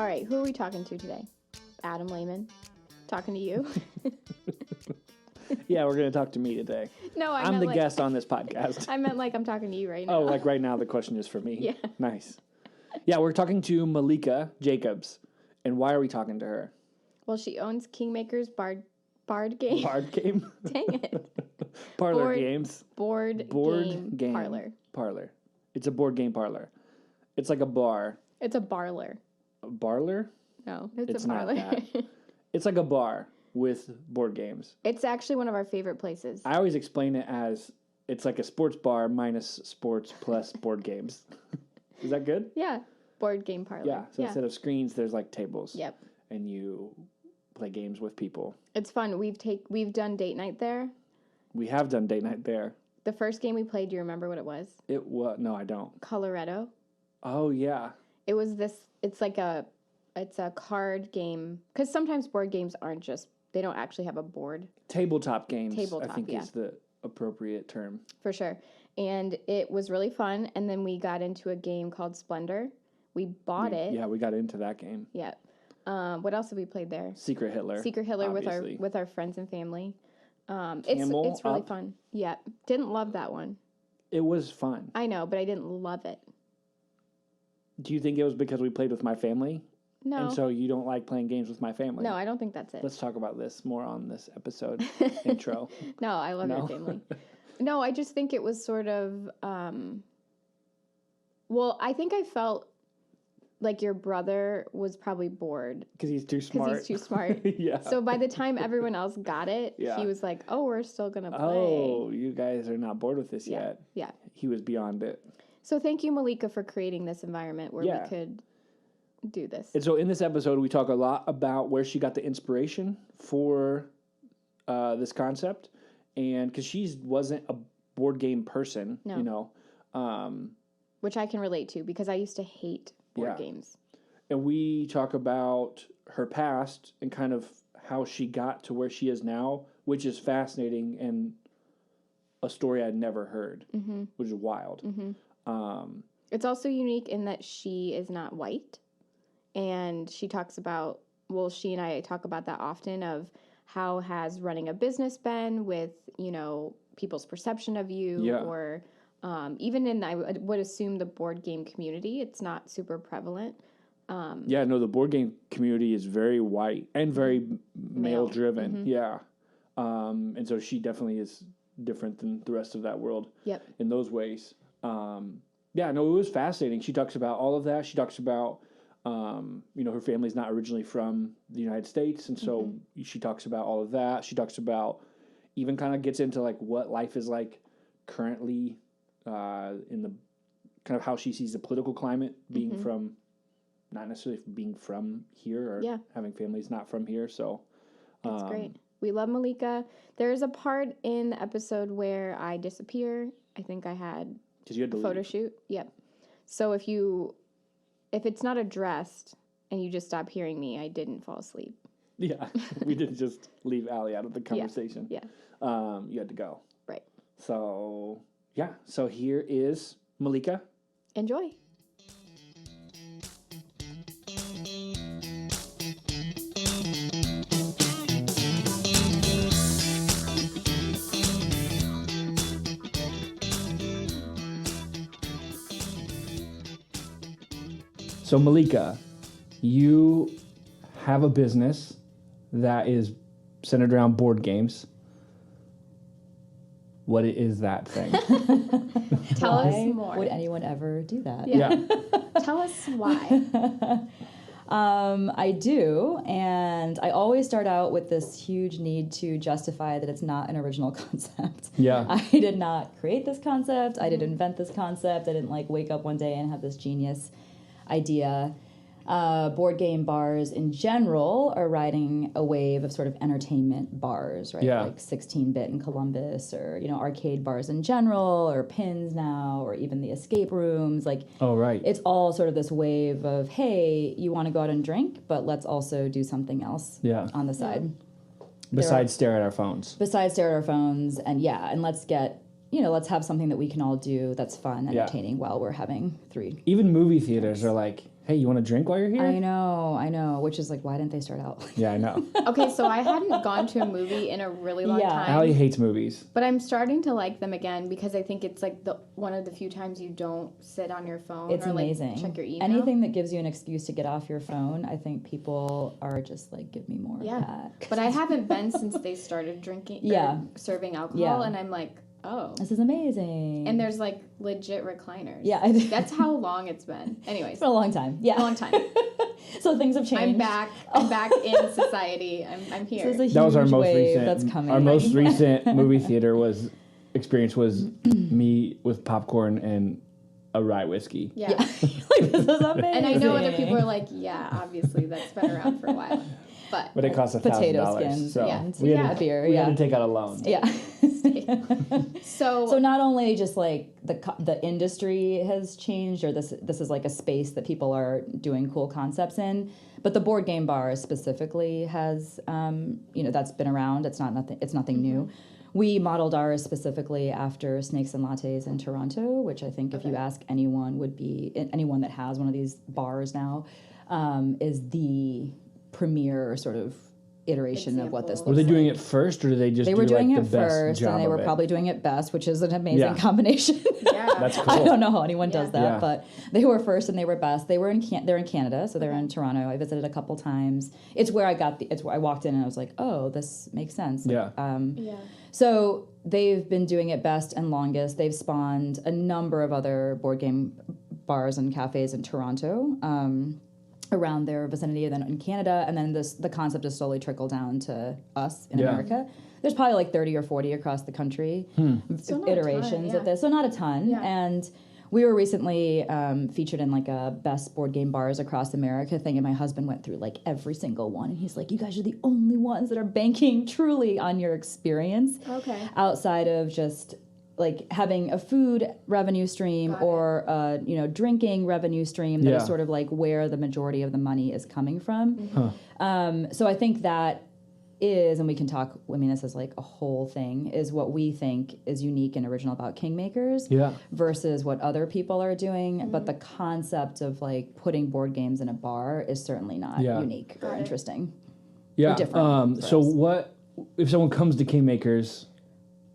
All right, who are we talking to today? Adam Lehman. Talking to you. Yeah, we're going to talk to me today. No, I'm the guest on this podcast. I meant like I'm talking to you right now. Oh, like right now the question is for me? Yeah. Nice. Yeah, we're talking to Malika Jacobs. And why are we talking to her? Well, she owns Kingmakers Board Game. Board game? Dang it. Parlor games. Board game parlor. Parlor. It's a board game parlor. It's like a bar. It's a barler. A barler? No, it's It's a parlor. not that. It's like a bar with board games. It's actually one of our favorite places. I always explain it as it's like a sports bar minus sports plus board games. Is that good? Yeah. Board game parlor. Yeah. So instead of screens, there's like tables. Yep. And you play games with people. It's fun. We've done date night there. We have done date night there. The first game we played, do you remember what it was? It was no, I don't. Coloretto. Oh yeah. It was this. It's a card game because sometimes board games aren't just. They don't actually have a board. Tabletop games. Tabletop, I think yeah. is the appropriate term. For sure. And it was really fun. And then we got into a game called Splendor. We bought it. Yeah, we got into that game. Yeah. What else have we played there? Secret Hitler. Secret Hitler obviously. with our friends and family. Camel It's really Up. fun. Yeah. Didn't love that one. It was fun. I know, but I didn't love it. Do you think it was because we played with my family? No. And so you don't like playing games with my family? No, I don't think that's it. Let's talk about this more on this episode intro. No, I love your family. No, I just think it was sort of, well, I think I felt like your brother was probably bored. Because he's too smart. Because he's too smart. Yeah. So by the time everyone else got it, he was like, oh, we're still going to play. Oh, you guys are not bored with this yet. Yeah. He was beyond it. So thank you, Malika, for creating this environment where Yeah. we could do this. And so in this episode, we talk a lot about where she got the inspiration for this concept. And because she wasn't a board game person, No. you know. Which I can relate to because I used to hate board games. And we talk about her past and kind of how she got to where she is now, which is fascinating and a story I'd never heard, which is wild. It's also unique in that she is not white. And she talks about, well, she and I talk about that often of how has running a business been with, you know, people's perception of you or even in, I would assume, the board game community. It's not super prevalent. The board game community is very white and very male-driven. Yeah. And so she definitely is different than the rest of that world in those ways. It was fascinating. She talks about all of that. She talks about, her family's not originally from the United States. And so she talks about all of that. She talks about, even kind of gets into like what life is like currently in the kind of how she sees the political climate being from, not necessarily being from here or having families not from here. So that's great. We love Malika. There's a part in the episode where I disappear. I think I had you had to a photo shoot. Yep. So if it's not addressed and you just stop hearing me, I didn't fall asleep. Yeah. We didn't just leave Allie out of the conversation. Yeah. You had to go. Right. So, yeah. So here is Malika. Enjoy. So Malika, you have a business that is centered around board games. What is that thing? Tell us more. Would anyone ever do that? Yeah. Tell us why. I do, and I always start out with this huge need to justify that it's not an original concept. Yeah. I did not create this concept. I didn't invent this concept. I didn't wake up one day and have this genius idea. Board game bars in general are riding a wave of sort of entertainment bars, right? Yeah. Like 16-bit in Columbus, or arcade bars in general, or pins now, or even the escape rooms. Oh, right. It's all sort of this wave of, hey, you want to go out and drink, but let's also do something else on the side. Besides stare at our phones. And let's get, let's have something that we can all do that's fun, entertaining while we're having three. Even movie theaters are like, hey, you want a drink while you're here? I know. Which is like, why didn't they start out? Yeah, I know. Okay, so I hadn't gone to a movie in a really long time. Allie hates movies. But I'm starting to like them again because I think it's like one of the few times you don't sit on your phone It's or amazing. Like check your email. Anything that gives you an excuse to get off your phone, I think people are just like, give me more of that. But I haven't been since they started drinking serving alcohol and I'm like, oh. This is amazing. And there's like legit recliners. Yeah. That's how long it's been. Anyways. It's been a long time. Yeah. A long time. So things have changed. I'm back in society. I'm here. So that was our most wave recent. That's coming. Our most recent movie theater experience was me with popcorn and a rye whiskey. Yeah. Like, this is amazing. And I know other people are like, yeah, obviously that's been around for a while. But it costs potato $1,000. skins. So Yeah. we had a beer. We had to take out a loan. Yeah. So not only just like the industry has changed, or this is like a space that people are doing cool concepts in, but the board game bar specifically has that's been around. It's nothing new. We modeled ours specifically after Snakes and Lattes in Toronto, which I think if you ask anyone that has one of these bars now, is the premier sort of iteration of what this looks like. Were they doing it first, or did they just They were doing like it the best first, job and they were of it? probably doing it best, which is an amazing combination. Yeah. That's cool. I don't know how anyone does that, Yeah. but they were first and they were best. They're in Canada, so they're in Toronto. I visited a couple times. It's where I walked in and I was like, oh, this makes sense. So they've been doing it best and longest. They've spawned a number of other board game bars and cafes in Toronto. Around their vicinity, and then in Canada, and then the concept has slowly trickled down to us in America. There's probably like 30 or 40 across the country iterations of this, so not a ton. Yeah. And we were recently featured in like a best board game bars across America thing, and my husband went through like every single one, and he's like, "You guys are the only ones that are banking truly on your experience, outside of just." Like having a food revenue stream or drinking revenue stream that is sort of like where the majority of the money is coming from. So I think that is, and we can talk, I mean, this is like a whole thing, is what we think is unique and original about Kingmakers versus what other people are doing. But the concept of like putting board games in a bar is certainly not unique or interesting. Yeah. Or different So what, if someone comes to Kingmakers,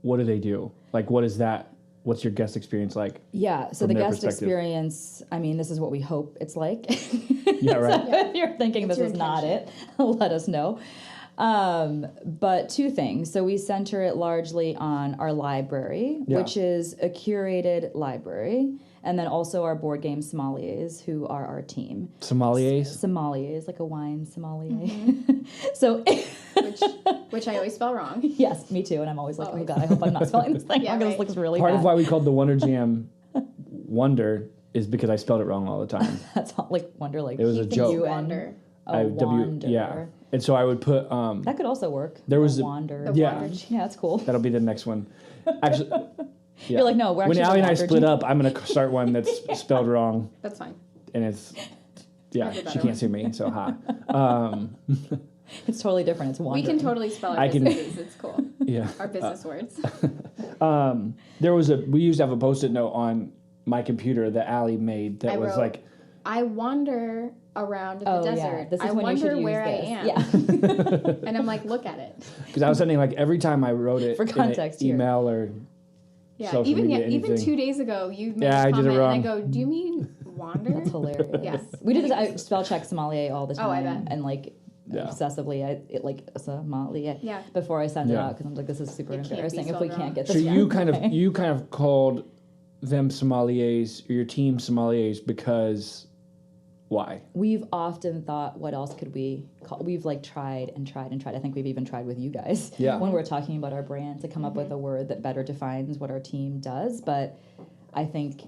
what do they do? Like, what is that? What's your guest experience like? Yeah, so the guest experience, I mean, this is what we hope it's like. Yeah, right. So if you're thinking this is not it, let us know. But two things. So we center it largely on our library, which is a curated library, and then also our board game sommeliers, who are our team. Sommeliers? Sommeliers, like a wine sommelier. So... Which I always spell wrong. Yes, me too. And I'm always like, oh God, I hope I'm not spelling this thing wrong because this looks really Part bad. of why we called the Wonder Jam Wonder is because I spelled it wrong all the time. That's all, like Wonder, like it was a joke. Wonder. Wander. Yeah. And so I would put that could also work. There was Wander. Yeah, that's cool. That'll be the next one. Actually, you're like, no, we're actually when Allie and I split up, I'm gonna start one that's spelled wrong. That's fine. And it's she can't sue me, so ha. It's totally different. It's Wander. We can totally spell our businesses. It's cool. Yeah. Our business words. We used to have a Post-it note on my computer that Allie made that was like, I wander around the desert. Yeah. This is I when you should wonder use where this. I am. Yeah. And I'm like, look at it. because I was sending like every time I wrote it For context in an email or social media, even 2 days ago, you made I a did comment it wrong. and I go, do you mean wander? That's hilarious. Yes. We did I spell check sommelier all the time. Oh, I bet. And like obsessively, sommelier. Yeah. Before I send it out, because I'm like, this is super embarrassing if we can't get this. So you kind of called them sommeliers, or your team sommeliers, because why? We've often thought, what else could we call? We've like tried and tried and tried. I think we've even tried with you guys when we're talking about our brand to come up with a word that better defines what our team does. But I think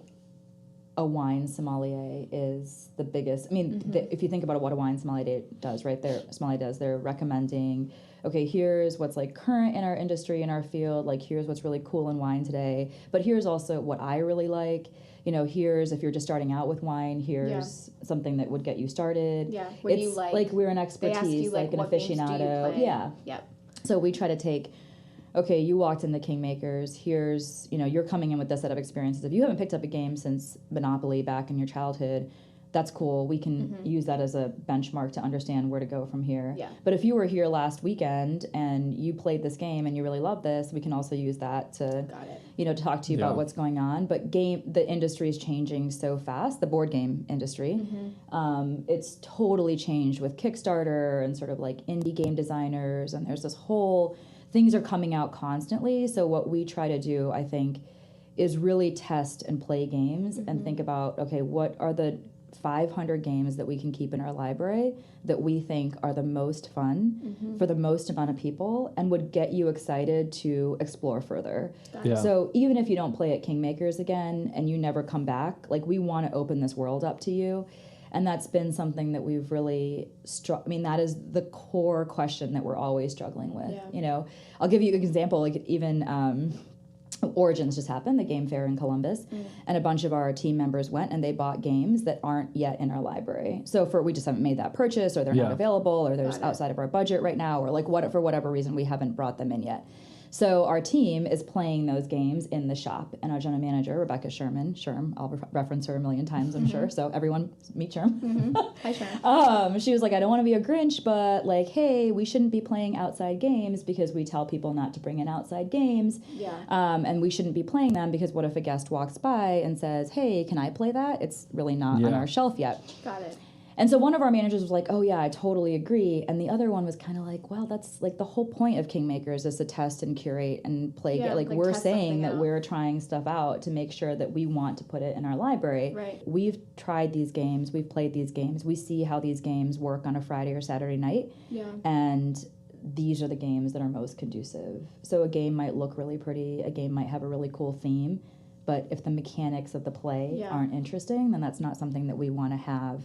a wine sommelier is the biggest. I mean, if you think about what a wine sommelier does, right? They're recommending, okay, here's what's like current in our industry, in our field, like here's what's really cool in wine today, but here's also what I really like. You know, here's, if you're just starting out with wine, here's something that would get you started. Yeah, what do you like? Like we're an expertise, like an aficionado. Yeah. Yep. So we try to take, okay, you walked into Kingmakers, here's, you're coming in with this set of experiences. If you haven't picked up a game since Monopoly back in your childhood, that's cool. We can use that as a benchmark to understand where to go from here. Yeah. But if you were here last weekend and you played this game and you really love this, we can also use that to, to talk to you about what's going on. But the industry is changing so fast, the board game industry. It's totally changed with Kickstarter and sort of like indie game designers. And there's this whole, things are coming out constantly. So what we try to do, I think, is really test and play games and think about, okay, what are the 500 games that we can keep in our library that we think are the most fun for the most amount of people and would get you excited to explore further. So even if you don't play at Kingmakers again and you never come back, like we want to open this world up to you. And that's been something that we've really that is the core question that we're always struggling with. I'll give you an example, like even Origins just happened, the game fair in Columbus, and a bunch of our team members went and they bought games that aren't yet in our library. So we just haven't made that purchase, or they're not available, or they're outside of our budget right now, or like for whatever reason we haven't brought them in yet. So our team is playing those games in the shop, and our general manager, Rebecca Sherm, I'll reference her a million times, I'm sure. So everyone meet Sherm. Hi, Sherm. She was like, I don't want to be a Grinch, but like, hey, we shouldn't be playing outside games because we tell people not to bring in outside games. And we shouldn't be playing them because what if a guest walks by and says, hey, can I play that? It's really not on our shelf yet. Got it. And so one of our managers was like, oh, yeah, I totally agree. And the other one was kind of like, well, that's like the whole point of Kingmakers is to test and curate and play. Like we're saying that we're trying stuff out to make sure that we want to put it in our library. Right. We've tried these games. We've played these games. We see how these games work on a Friday or Saturday night. And these are the games that are most conducive. So a game might look really pretty. A game might have a really cool theme. But if the mechanics of the play aren't interesting, then that's not something that we want to have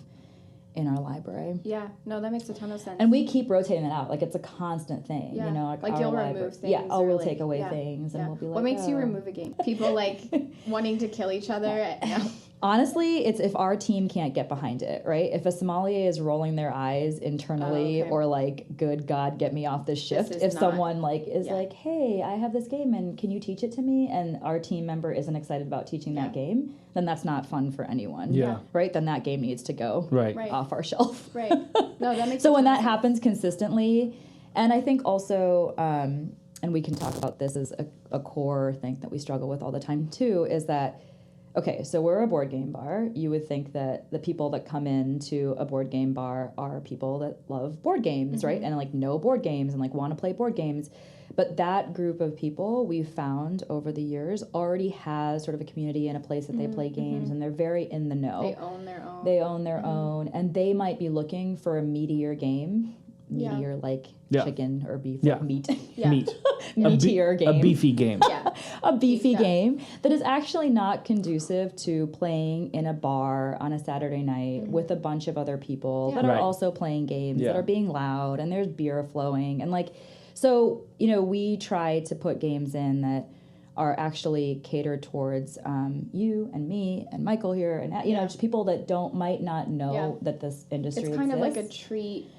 in our library. Yeah, no, that makes a ton of sense. And we keep rotating it out. Like it's a constant thing, like you'll remove things. Yeah, we'll take away things and we'll be like, what makes you remove a game? People like wanting to kill each other? No. Honestly, it's if our team can't get behind it, right? If a sommelier is rolling their eyes internally or like, good God, get me off this shift. If someone like is like, hey, I have this game and can you teach it to me? And our team member isn't excited about teaching that game, then that's not fun for anyone. Right? Then that game needs to go off our shelf. Right. No, that makes So when that happens consistently, and I think also, and we can talk about this as a core thing that we struggle with all the time too, is that okay, so we're a board game bar. You would think that the people that come into a board game bar are people that love board games, right? And like know board games and like want to play board games. But that group of people we've found over the years already has sort of a community and a place that they play games, and they're very in the know. They own their own. They own their own, and they might be looking for a meatier game. Meatier like chicken or beef, like meat. Meat. Meatier game. A beefy game. A beefy game that is actually not conducive to playing in a bar on a Saturday night with a bunch of other people that are also playing games that are being loud, and there's beer flowing. And like, so, we try to put games in that are actually catered towards you and me and Michael here and, just people that might not know that this industry exists. It's kind of like a treat.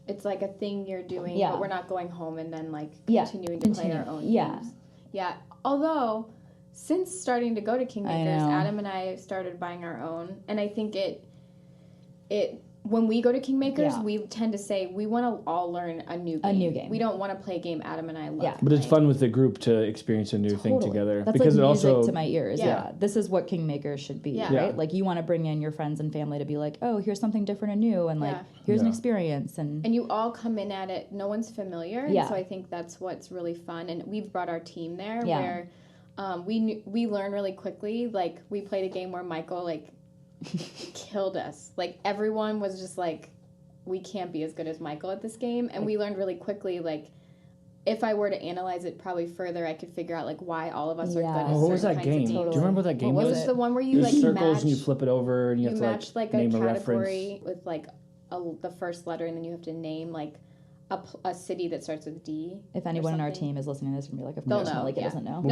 It's like a thing you're doing, but we're not going home and then like continuing to play our own games. Yeah. Although, since starting to go to Kingmakers, Adam and I started buying our own, and I think it when we go to Kingmakers, we tend to say we want to all learn a new game. We don't want to play a game Adam and I love. But it's fun with the group to experience a new thing together. That's because like it music also to my ears. This is what Kingmakers should be, right? Like you want to bring in your friends and family to be like, oh, here's something different and new, and like here's an experience, and you all come in at it. No one's familiar, and so I think that's what's really fun. And we've brought our team there where we learn really quickly. Like we played a game where Michael like killed us. Like everyone was just like, we can't be as good as Michael at this game. And we learned really quickly, like, if I were to analyze it probably further, I could figure out, like, why all of us are good at what was that game? Do you remember what that game was? It was the one where you, like, circles match, and you flip it over and you have to, match, like, name a a category reference. with, like, the first letter, and then you have to name, like, a city that starts with D. If anyone on our team is listening to this and be like, of course Malika doesn't know.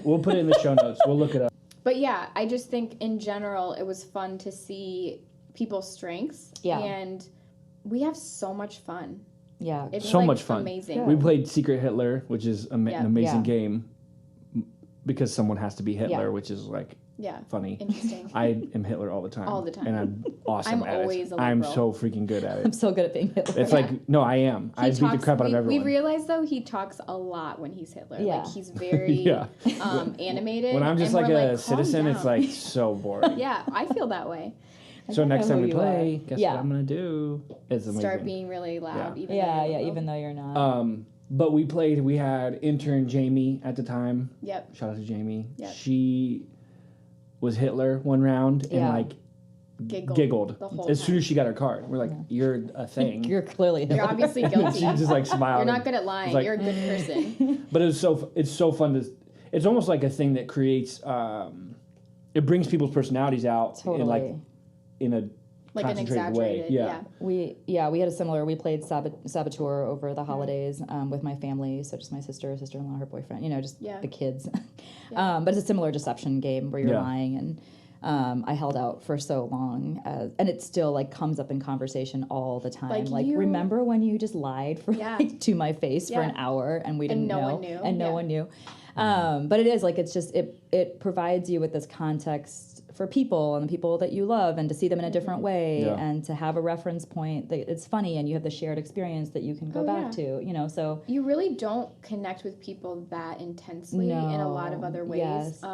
We'll put it in the show notes. We'll look it up. But yeah, I just think in general it was fun to see people's strengths. Yeah. And we have so much fun. Yeah. It's so much fun. Amazing. We played Secret Hitler, which is an amazing game because someone has to be Hitler, which is like funny. Interesting. I am Hitler all the time. All the time. And I'm awesome I'm at always it. a liberal. I'm so freaking good at it. I'm so good at being Hitler. It's like, no, I am. I beat the crap out of everyone. We realized, though, he talks a lot when he's Hitler. Yeah. Like, he's very animated. When I'm just and like we're a citizen, calm it's down. like so boring. Yeah, I feel that way. So next time we you play, are. guess what I'm going to do? It's amazing. Start being really loud. Yeah. Even though you're not. But we had intern Jamie at the time. Yep. Shout out to Jamie. Yep. She was Hitler one round and like giggled the whole as time. soon as she got her card. We're like, you're a thing. You're clearly Hitler. You're obviously guilty. She just like smiled. You're not good at lying. like, You're a good person. But it's so fun to. It's almost like a thing that creates. It brings people's personalities out in a like an concentrated way. exaggerated. Yeah. We had a similar. We played Saboteur over the holidays with my family, so just my sister-in-law, her boyfriend. Just the kids. But it's a similar deception game where you're lying, and I held out for so long, and it still like comes up in conversation all the time. Like remember when you just lied for to my face for an hour and we didn't know, and no one knew. But it is like it's just it provides you with this context for people and the people that you love, and to see them in a different way, and to have a reference point that it's funny, and you have the shared experience that you can go back to. So you really don't connect with people that intensely in a lot of other ways. Yes.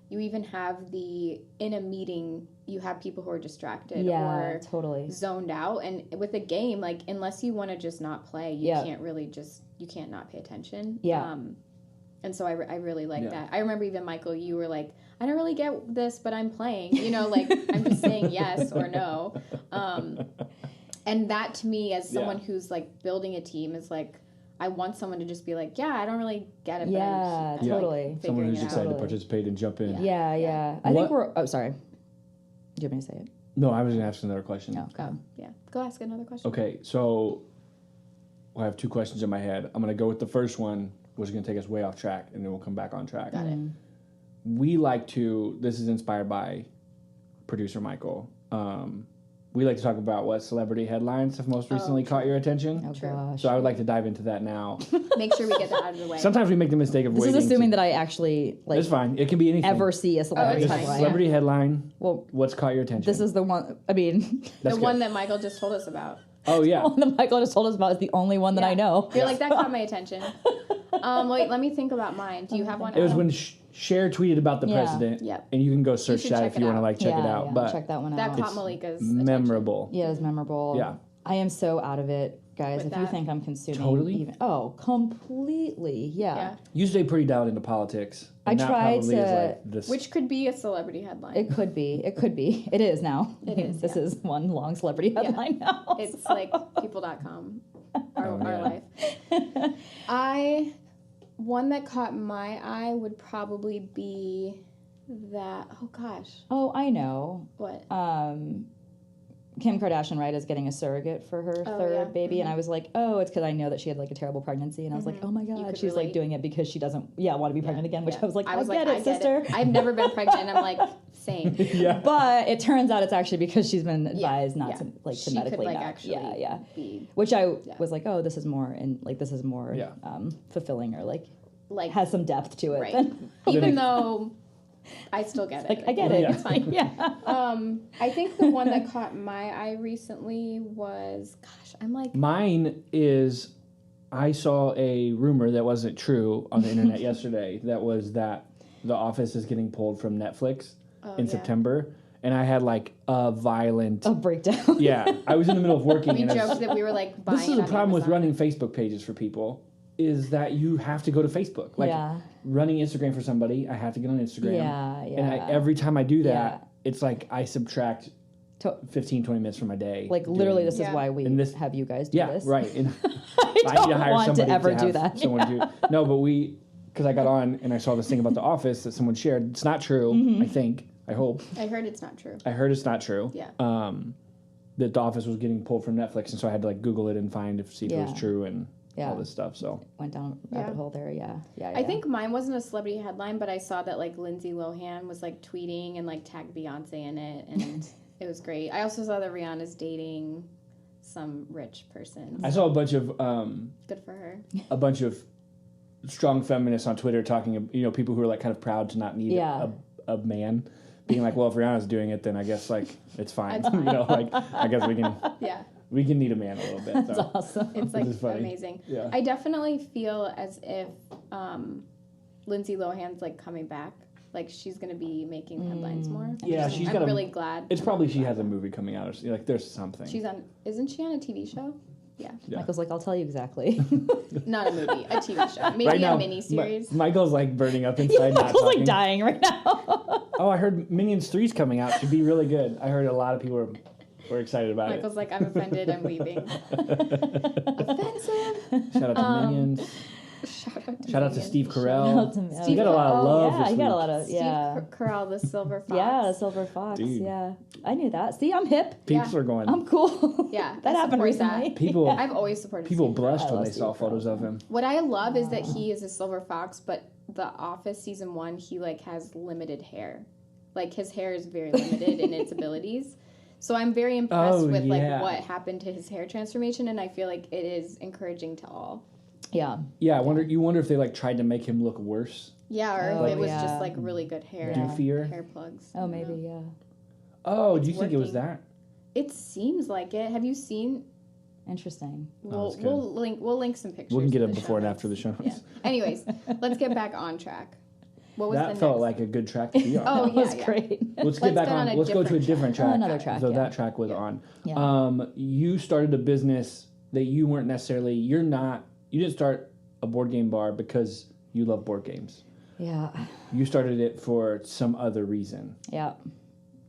You even have in a meeting, you have people who are distracted or zoned out. And with a game, like, unless you want to just not play, you can't really you can't not pay attention. Yeah. And so I really like that. I remember even, Michael, you were like, I don't really get this, but I'm playing. Like, I'm just saying yes or no. And that, to me, as someone who's, like, building a team, is like, I want someone to just be like, yeah, I don't really get it. Yeah, but totally. Like, someone who's excited to participate and jump in. Yeah. I think we're... Oh, sorry. Do you want me to say it? No, I was going to ask another question. No, go. Yeah. Go ask another question. Okay, so I have two questions in my head. I'm going to go with the first one, which is going to take us way off track, and then we'll come back on track. Got it. We like to... This is inspired by producer Michael. We like to talk about what celebrity headlines have most recently caught your attention. Oh, gosh. So I would like to dive into that now. Make sure we get that out of the way. Sometimes we make the mistake of waiting. This is assuming that I actually, like... It's fine. It can be anything. Ever see a celebrity it's headline. Celebrity headline. Well, what's caught your attention? This is the one... I mean... The one that Michael just told us about. Oh, yeah. The one that Michael just told us about is the only one that I know. You're like, that caught my attention. Wait, let me think about mine. Do you have one? It was when Cher tweeted about the president. Yep. And you can go search that if you want to out. check it out. Yeah, But check that one that out. caught Malika's memorable. Yeah, it's memorable. Yeah. I am so out of it, guys. With If you that? think I'm consuming... Totally? completely. Yeah. You stay pretty dialed into politics. And I that try probably to- is like this. Which could be a celebrity headline. It could be. It is now. It is, This is one long celebrity headline now. It's like people.com, our life. One that caught my eye would probably be that, oh gosh. Oh, I know. What? Kim Kardashian, right, is getting a surrogate for her third baby. And I was like, oh, it's because I know that she had like a terrible pregnancy. And I was like, oh my God, she's like doing it because she doesn't want to be pregnant again, which I was like, I get it, sister. I've never been pregnant. And I'm like, same. But it turns out it's actually because she's been advised not to like to she medically could, like, know. actually be, which I was like, oh, this is more fulfilling or like has some depth to it. Right. Even though I still get it. Like, I get it. It's fine. Yeah. I think the one that caught my eye recently was, Mine is, I saw a rumor that wasn't true on the internet yesterday. That was that The Office is getting pulled from Netflix in September. And I had like a violent... A breakdown. Yeah. I was in the middle of working. We joked that we were like buying. This is the problem with running Facebook pages for people, is that you have to go to Facebook. Like running Instagram for somebody, I have to get on Instagram. And every time I do that, it's like I subtract 15, 20 minutes from my day. Like literally this is why we have you guys do this. Yeah, right. And I don't want to ever do that. No, but because I got on and I saw this thing about The Office that someone shared. It's not true, I think. I hope. I heard it's not true. Yeah. That The Office was getting pulled from Netflix, and so I had to like Google it and see if it was true and all this stuff. So went down a rabbit hole there. Yeah. I think mine wasn't a celebrity headline, but I saw that like Lindsay Lohan was like tweeting and like tagged Beyonce in it, and it was great. I also saw that Rihanna's dating some rich person. I saw a bunch of good for her. A bunch of strong feminists on Twitter talking, people who are like kind of proud to not need a man being like, well, if Rihanna's doing it, then I guess like it's fine. You know, like I guess we can. Yeah. We can need a man a little bit. That's awesome. It's like amazing. Yeah. I definitely feel as if Lindsay Lohan's like coming back. Like she's gonna be making headlines more. Yeah, I'm really glad. It's probably she has a movie coming out, or like there's something. Isn't she on a TV show? Yeah. Michael's like, I'll tell you exactly. Not a movie, a TV show. Maybe right now, a miniseries. Michael's like burning up inside. Michael's like dying right now. Oh, I heard Minions 3's coming out. Should be really good. I heard a lot of people were excited about Michael's like, I'm offended. I'm leaving. Offensive. Shout out to Minions. Shout out to Steve Carell. Steve got a lot of love. Yeah, he got a lot of Steve Carell, the Silver Fox. Yeah, the Silver Fox. Dude. Yeah, I knew that. See, I'm hip. People are going. I'm cool. Yeah, that happened recently. People. I've always supported. People Steve blushed Carell. when they saw photos of him. What I love is that he is a Silver Fox, but The Office season 1, he like has limited hair. Like his hair is very limited in its abilities. So I'm very impressed with like what happened to his hair transformation, and I feel like it is encouraging to all. Yeah. Yeah, you wonder if they like tried to make him look worse. Yeah, or if it was just like really good hair. Doofier. Hair plugs. Oh, maybe, yeah. Oh, do you think it was that? It seems like it. Have you seen? Interesting. We'll link some pictures. We can get them before and after the show. Yeah. Anyways, let's get back on track. What was that felt like a good track to be on. Oh, that was great. Let's get back on. Let's go to a different track. Another track. So that track was on. Yeah. You started a business that you weren't necessarily. You didn't start a board game bar because you love board games. Yeah. You started it for some other reason. Yeah.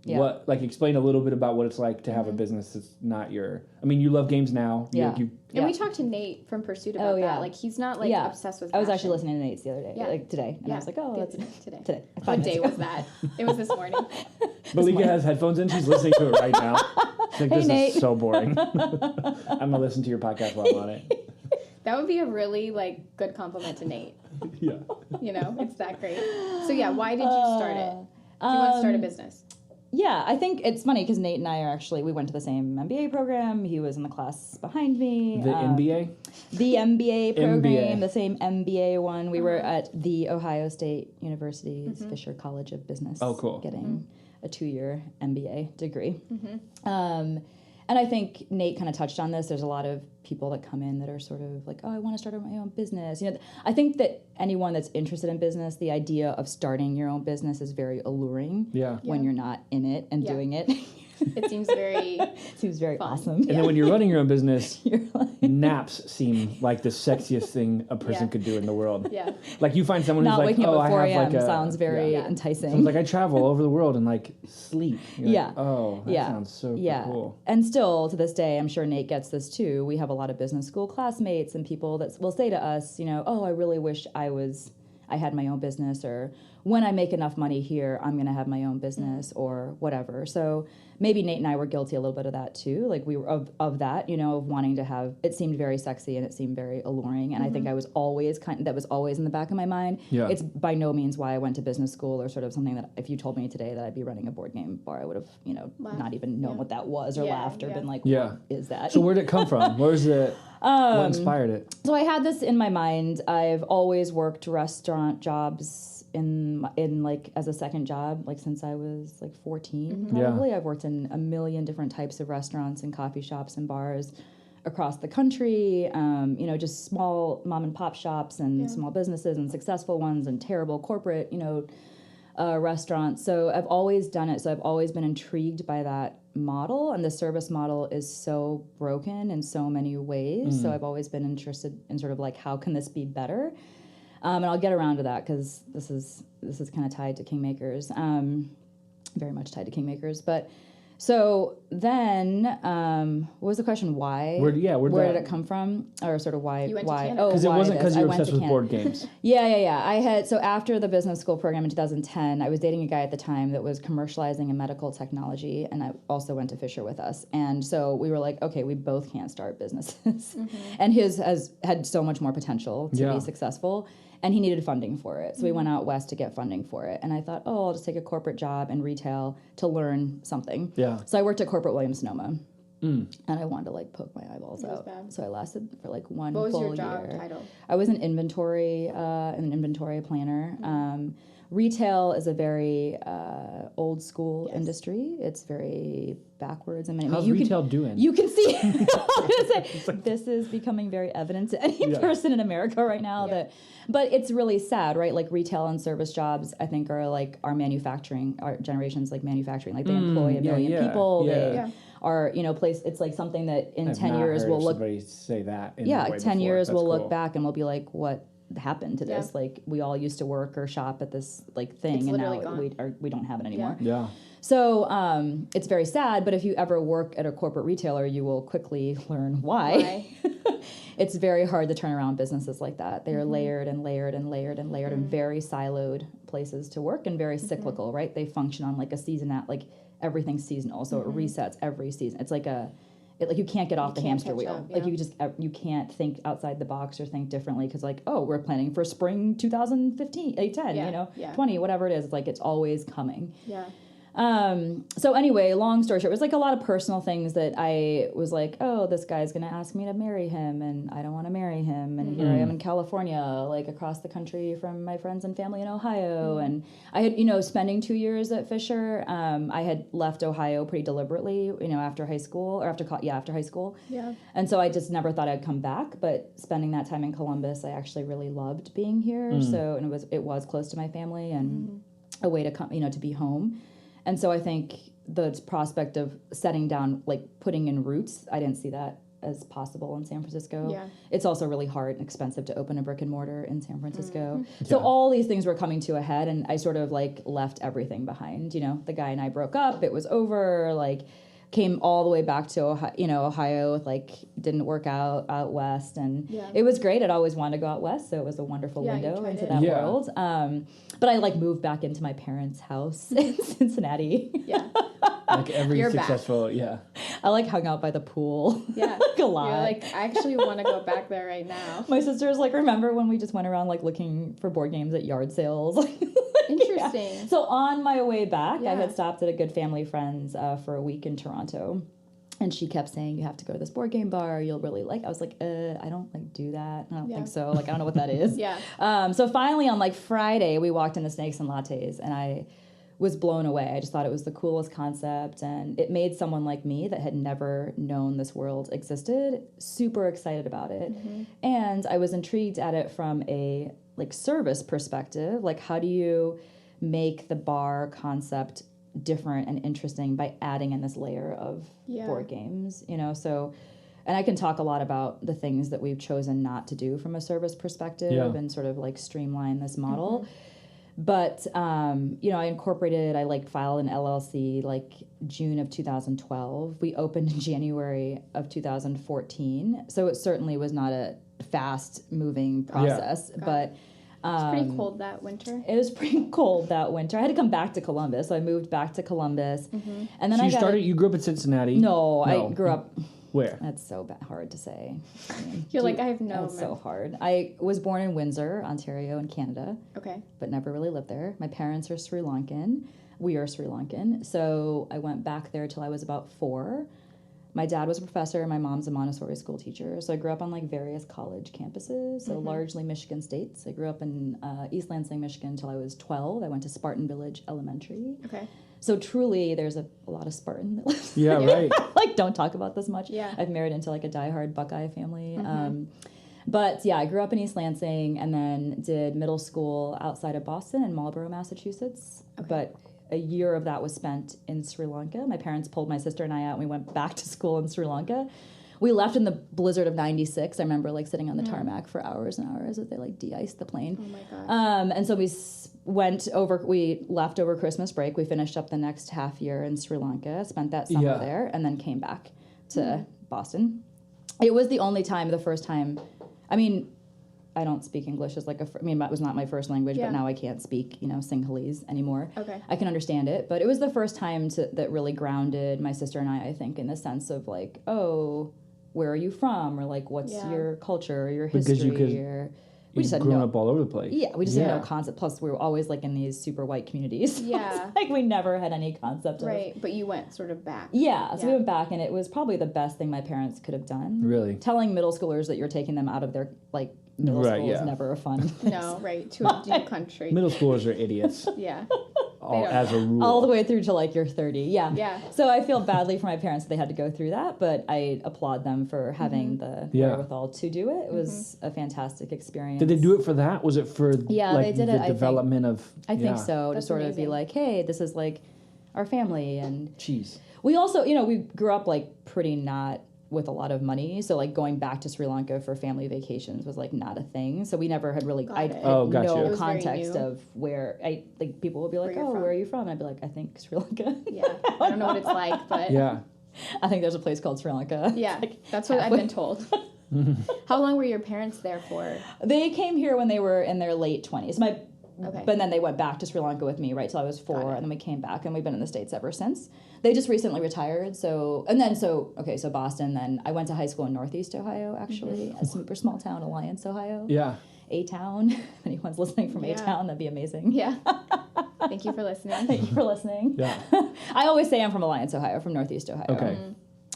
What, like, explain a little bit about what it's like to have a business that's not your. I mean, you love games now. Yeah. And we talked to Nate from Pursuit about that. Like, he's not like obsessed with. I was actually listening to Nate's the other day, like today, and I was like, oh, that's today. What day was that? It was this morning. Malika has headphones in. She's listening to it right now. She's like, this Nate. is so boring. I'm gonna listen to your podcast while I'm on it. That would be a really like good compliment to Nate. Yeah. You know, it's that great. So yeah, why did you start it? Do you want to start a business? Yeah, I think it's funny because Nate and I we went to the same MBA program. He was in the class behind me. The MBA? The MBA program, the same MBA one. We were at the Ohio State University's Fisher College of Business. Oh, cool. Getting a 2-year MBA degree. And I think Nate kind of touched on this. There's a lot of people that come in that are sort of like, oh, I want to start my own business. You know, I think that anyone that's interested in business, the idea of starting your own business is very alluring. Yeah. When you're not in it and doing it. It seems very fun. Awesome. And then when you're running your own business, naps seem like the sexiest thing a person could do in the world. Yeah. Like you find someone Not who's like, waking up at 4 I have a.m. like a... sounds very enticing. Someone's like, I travel all over the world and like sleep. You're like, oh, that sounds so cool. And still to this day, I'm sure Nate gets this too. We have a lot of business school classmates and people that will say to us, you know, oh, I really wish I had my own business, or when I make enough money here, I'm going to have my own business or whatever. So maybe Nate and I were guilty a little bit of that too. Like we were of that, you know, of wanting to have, it seemed very sexy and it seemed very alluring. And I think I was always that was always in the back of my mind. Yeah. It's by no means why I went to business school or sort of something that if you told me today that I'd be running a board game bar, I would have, you know, not even known what that was or laughed or been like, what is that? So where'd it come from? Where's it? What inspired it? So I had this in my mind. I've always worked restaurant jobs in like as a second job, like since I was like 14 probably. I've worked in a million different types of restaurants and coffee shops and bars across the country, you know, just small mom and pop shops and small businesses and successful ones and terrible corporate, you know, restaurants. So I've always done it. So I've always been intrigued by that model, and the service model is so broken in so many ways. So I've always been interested in sort of like, how can this be better? And I'll get around to that because this is kind of tied to Kingmakers, very much tied to Kingmakers. But so then, what was the question? Why? Where did it come from? Or sort of why? You went why? to Canada. Because it wasn't because you were obsessed with Canada. board games. Yeah. I had, so after the business school program in 2010, I was dating a guy at the time that was commercializing a medical technology, and I also went to Fisher with us. And so we were like, okay, we both can't start businesses. And his had so much more potential to be successful. And he needed funding for it. So we went out west to get funding for it. And I thought, I'll just take a corporate job in retail to learn something. Yeah. So I worked at Corporate Williams-Sonoma. and I wanted to like poke my eyeballs out. Bad. So I lasted for like one what was full your job year. title? I was an inventory planner. Retail is a very old school industry. It's very backwards. I mean, how's retail doing? You can see. I was gonna say, this is becoming very evident to any person in America right now. But it's really sad, right? Like retail and service jobs, I think, are like our generations like manufacturing. Like they employ a million people. They are, it's like something that in 10 years will look. Somebody say that. 10 years we'll look back and we'll be like, what happened to this? Like we all used to work or shop at this like thing, and now we don't have it anymore. So it's very sad, but if you ever work at a corporate retailer, you will quickly learn why. It's very hard to turn around businesses like that. They are layered and layered and layered and layered and very siloed places to work and very cyclical, right? They function on like a season like everything's seasonal, so it resets every season. It's like like you can't get off the hamster wheel. Like you can't think outside the box or think differently because like, oh, we're planning for spring 2015, 10, 20, whatever it is. It's like it's always coming. Yeah. So anyway, long story short, it was like a lot of personal things that I was like, oh, this guy's going to ask me to marry him and I don't want to marry him. And here I am in California, like across the country from my friends and family in Ohio. And I had, spending 2 years at Fisher, I had left Ohio pretty deliberately, after high school or after high school. Yeah. And so I just never thought I'd come back, but spending that time in Columbus, I actually really loved being here. So, and it was close to my family and a way to come, to be home. And so I think the prospect of setting down, like putting in roots, I didn't see that as possible in San Francisco. Yeah. It's also really hard and expensive to open a brick and mortar in San Francisco. So all these things were coming to a head, and I sort of like left everything behind. The guy and I broke up. It was over. Like came all the way back to Ohio. Like didn't work out west, and it was great. I'd always wanted to go out west, so it was a wonderful window into that world. But I like moved back into my parents' house in Cincinnati. Yeah, like every successful. I like hung out by the pool. Yeah, like a lot. You're like, I actually want to go back there right now. My sister's like, remember when we just went around like looking for board games at yard sales? Interesting. Yeah. So on my way back, I had stopped at a good family friend's for a week in Toronto. And she kept saying, you have to go to this board game bar. You'll really like. I was like, I don't like do that. I don't think so. Like, I don't know what that is. So finally on like Friday, we walked into Snakes and Lattes, and I was blown away. I just thought it was the coolest concept, and it made someone like me that had never known this world existed super excited about it. And I was intrigued at it from a like service perspective. Like, how do you make the bar concept different and interesting by adding in this layer of board games, so, and I can talk a lot about the things that we've chosen not to do from a service perspective and sort of like streamline this model. But, I filed an LLC like June of 2012. We opened in January of 2014. So it certainly was not a fast moving process, but it's pretty cold that winter. It was pretty cold that winter. I had to come back to Columbus, so I moved back to Columbus, and then so you grew up in Cincinnati? No, I grew up. Where? That's so hard to say. You're like, I have no. That's so hard. I was born in Windsor, Ontario, in Canada. Okay. But never really lived there. My parents are Sri Lankan. We are Sri Lankan. So I went back there till I was about 4. My dad was a professor. My mom's a Montessori school teacher. So I grew up on like various college campuses, so largely Michigan State. So I grew up in East Lansing, Michigan until I was 12. I went to Spartan Village Elementary. Okay. So truly, there's a lot of Spartan that lives there. Right. Like, don't talk about this much. Yeah. I've married into like a diehard Buckeye family. But yeah, I grew up in East Lansing and then did middle school outside of Boston in Marlborough, Massachusetts. Okay. But a year of that was spent in Sri Lanka. My parents pulled my sister and I out, and we went back to school in Sri Lanka. We left in the blizzard of 96. I remember like sitting on the tarmac for hours and hours as they like de-iced the plane. Oh my God. And so we left over Christmas break. We finished up the next half year in Sri Lanka, spent that summer there, and then came back to Boston. It was the first time, I mean, I don't speak English as it was not my first language, but now I can't speak, Sinhalese anymore. Okay. I can understand it, but it was the first time that really grounded my sister and I think, in the sense of like, oh, where are you from? Or like, what's your culture or your history? we just had grown up all over the place. Yeah, we just had no concept. Plus, we were always like in these super white communities. Yeah. Like we never had any concept of. Right, but you went sort of back. Yeah, so we went back, and it was probably the best thing my parents could have done. Really? Telling middle schoolers that you're taking them out of their, like, middle school is never a fun. No, right, to a new country. Middle schoolers are idiots. Yeah. As a rule. All the way through to, like, you're 30. Yeah. Yeah. So I feel badly for my parents that they had to go through that, but I applaud them for having the wherewithal to do it. It was a fantastic experience. Did they do it for that? Was it for they did the development of... I think so. That's to sort amazing. of be like, hey, this is, like, our family. And Jeez. we also, you know, we grew up, like, pretty not with a lot of money, so like going back to Sri Lanka for family vacations was like not a thing. So we never had really I had no context of where people would be like, where are you from? And I'd be like, I think Sri Lanka. Yeah, I don't know what it's like, but I think there's a place called Sri Lanka. Yeah, that's what I've been told. How long were your parents there for? They came here when they were in their late 20s. But then they went back to Sri Lanka with me, right, till I was 4, and then we came back, and we've been in the States ever since. They just recently retired, so Boston, then I went to high school in Northeast Ohio, actually, a super small town, Alliance, Ohio. Yeah. A-Town. If anyone's listening from A-Town, that'd be amazing. Yeah. Thank you for listening. Thank you for listening. Yeah. I always say I'm from Alliance, Ohio, from Northeast Ohio. Okay.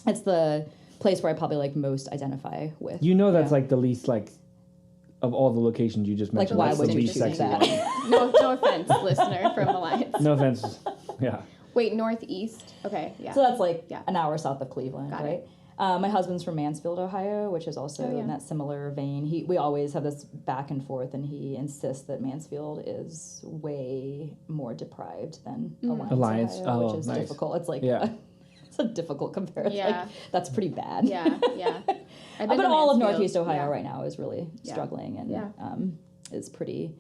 It's the place where I probably, like, most identify with. You know that's, like, the least, like... Of all the locations you just mentioned, why that's would the you least choose sexy that? one. No offense, listener from Alliance. No offense. Yeah. Wait, Northeast? Okay, yeah. So that's like an hour south of Cleveland, Got right? My husband's from Mansfield, Ohio, which is also in that similar vein. We always have this back and forth, and he insists that Mansfield is way more deprived than Alliance, Ohio, which is difficult. It's like... It's a difficult comparison. Yeah. Like, that's pretty bad. Yeah. But all of Northeast Ohio right now is really struggling and is pretty,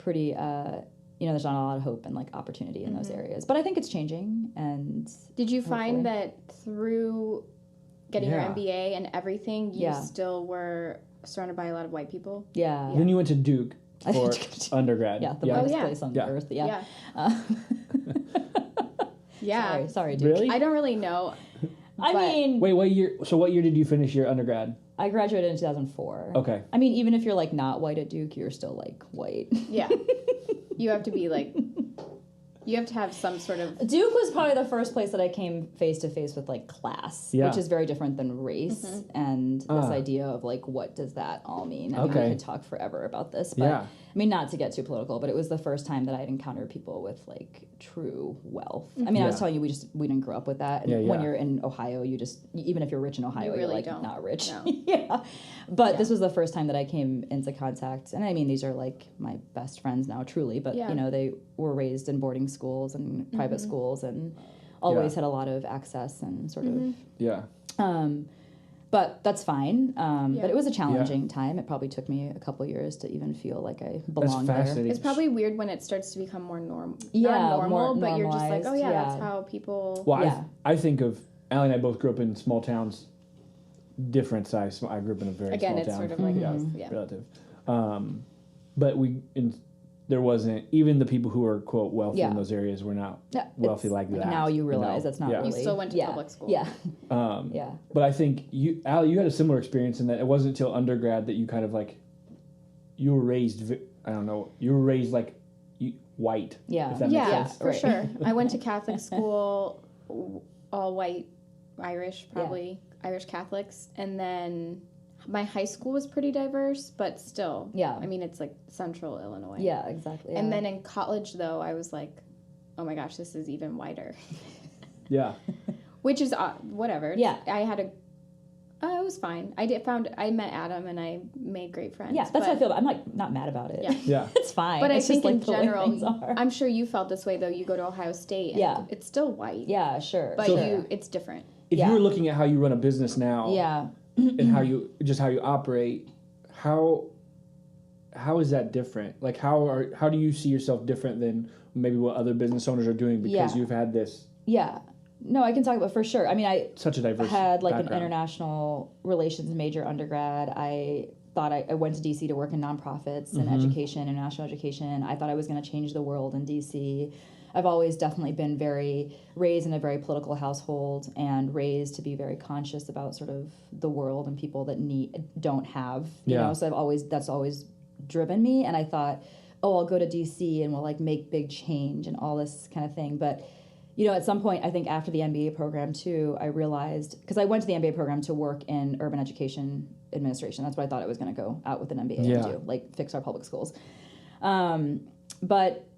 there's not a lot of hope and, like, opportunity in those areas. But I think it's changing. And did you find that through getting your MBA and everything, you still were surrounded by a lot of white people? Yeah. Then you went to Duke for undergrad. Yeah, the worst place on earth. Yeah. Yeah. Sorry, Duke. Really? I don't really know. I mean... Wait, what year? So what year did you finish your undergrad? I graduated in 2004. Okay. I mean, even if you're, like, not white at Duke, you're still, like, white. Yeah. You have to be, like... You have to have some sort of... Duke was probably the first place that I came face-to-face with, like, class, which is very different than race, and this idea of, like, what does that all mean? I mean, we could talk forever about this, but, I mean, not to get too political, but it was the first time that I had encountered people with, like, true wealth. I mean, I was telling you, we didn't grow up with that, and when you're in Ohio, you just, even if you're rich in Ohio, you're, like, not rich. No. But this was the first time that I came into contact, and I mean, these are, like, my best friends now, truly, but, you know, they were raised in boarding schools and private schools and always had a lot of access and sort of but that's fine. But it was a challenging time. It probably took me a couple years to even feel like I belonged there. It's probably weird when it starts to become more normal. Yeah, not normal, more but you're just like, oh normalized, that's how people. Well, I think of Allie and I both grew up in small towns, different size. I grew up in a very small town. Again, it's sort of like relative. But there wasn't, even the people who were, quote, wealthy in those areas were not wealthy like that. Now you realize that's not really. You still went to public school. Yeah. But I think, Allie, you had a similar experience in that it wasn't until undergrad that you kind of, like, you were raised, like, white. Yeah. If that makes sense. For sure. I went to Catholic school, all white, Irish, probably, Irish Catholics, and then... My high school was pretty diverse, but still. Yeah. I mean, it's like central Illinois. Yeah, exactly. And then in college, though, I was like, oh my gosh, this is even wider. Yeah. Which is whatever. Yeah. I had it was fine. I met Adam and I made great friends. Yeah, that's how I feel. I'm like not mad about it. Yeah. It's fine. But it's I think just, like, in general, I'm sure you felt this way, though. You go to Ohio State and it's still white. Yeah, sure. But it's different. If you were looking at how you run a business now. Yeah. And how you operate, how is that different? Like how do you see yourself different than maybe what other business owners are doing because you've had this? Yeah, no, I can talk about for sure. I mean, such a diverse had like background. An international relations major undergrad. I thought I went to DC to work in nonprofits and education, international education. I thought I was going to change the world in DC. I've always definitely been raised in a very political household and raised to be very conscious about sort of the world and people that don't have, you know, so that's always driven me. And I thought, oh, I'll go to DC and we'll like make big change and all this kind of thing. But, you know, at some point, I think after the MBA program too, I realized, because I went to the MBA program to work in urban education administration. That's what I thought I was going to go out with an MBA and do, like fix our public schools.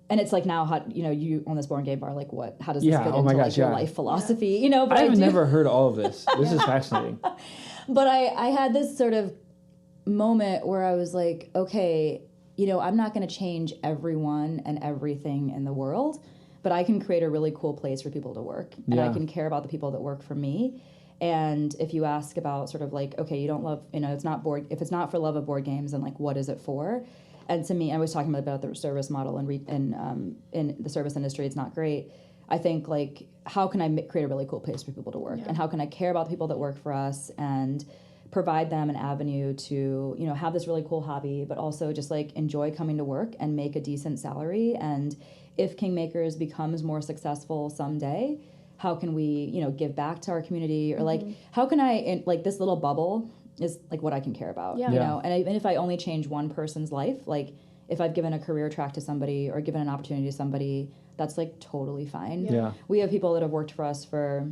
And it's like now, how, you know, you on this Board Game Bar, like how does this fit into like your life philosophy? You know, but I've never heard all of this. This is fascinating. But I had this sort of moment where I was like, okay, you know, I'm not going to change everyone and everything in the world, but I can create a really cool place for people to work, and I can care about the people that work for me. And if you ask about sort of like, okay, you don't love, you know, if it's not for love of board games, then like, what is it for? And to me, I was talking about the service model and in the service industry, it's not great. I think like, how can I create a really cool place for people to work, and how can I care about the people that work for us and provide them an avenue to, you know, have this really cool hobby, but also just like enjoy coming to work and make a decent salary. And if Kingmakers becomes more successful someday, how can we, you know, give back to our community, or like, how can I, like this little bubble is like what I can care about, you know? And even if I only change one person's life, like if I've given a career track to somebody or given an opportunity to somebody, that's like totally fine. We have people that have worked for us for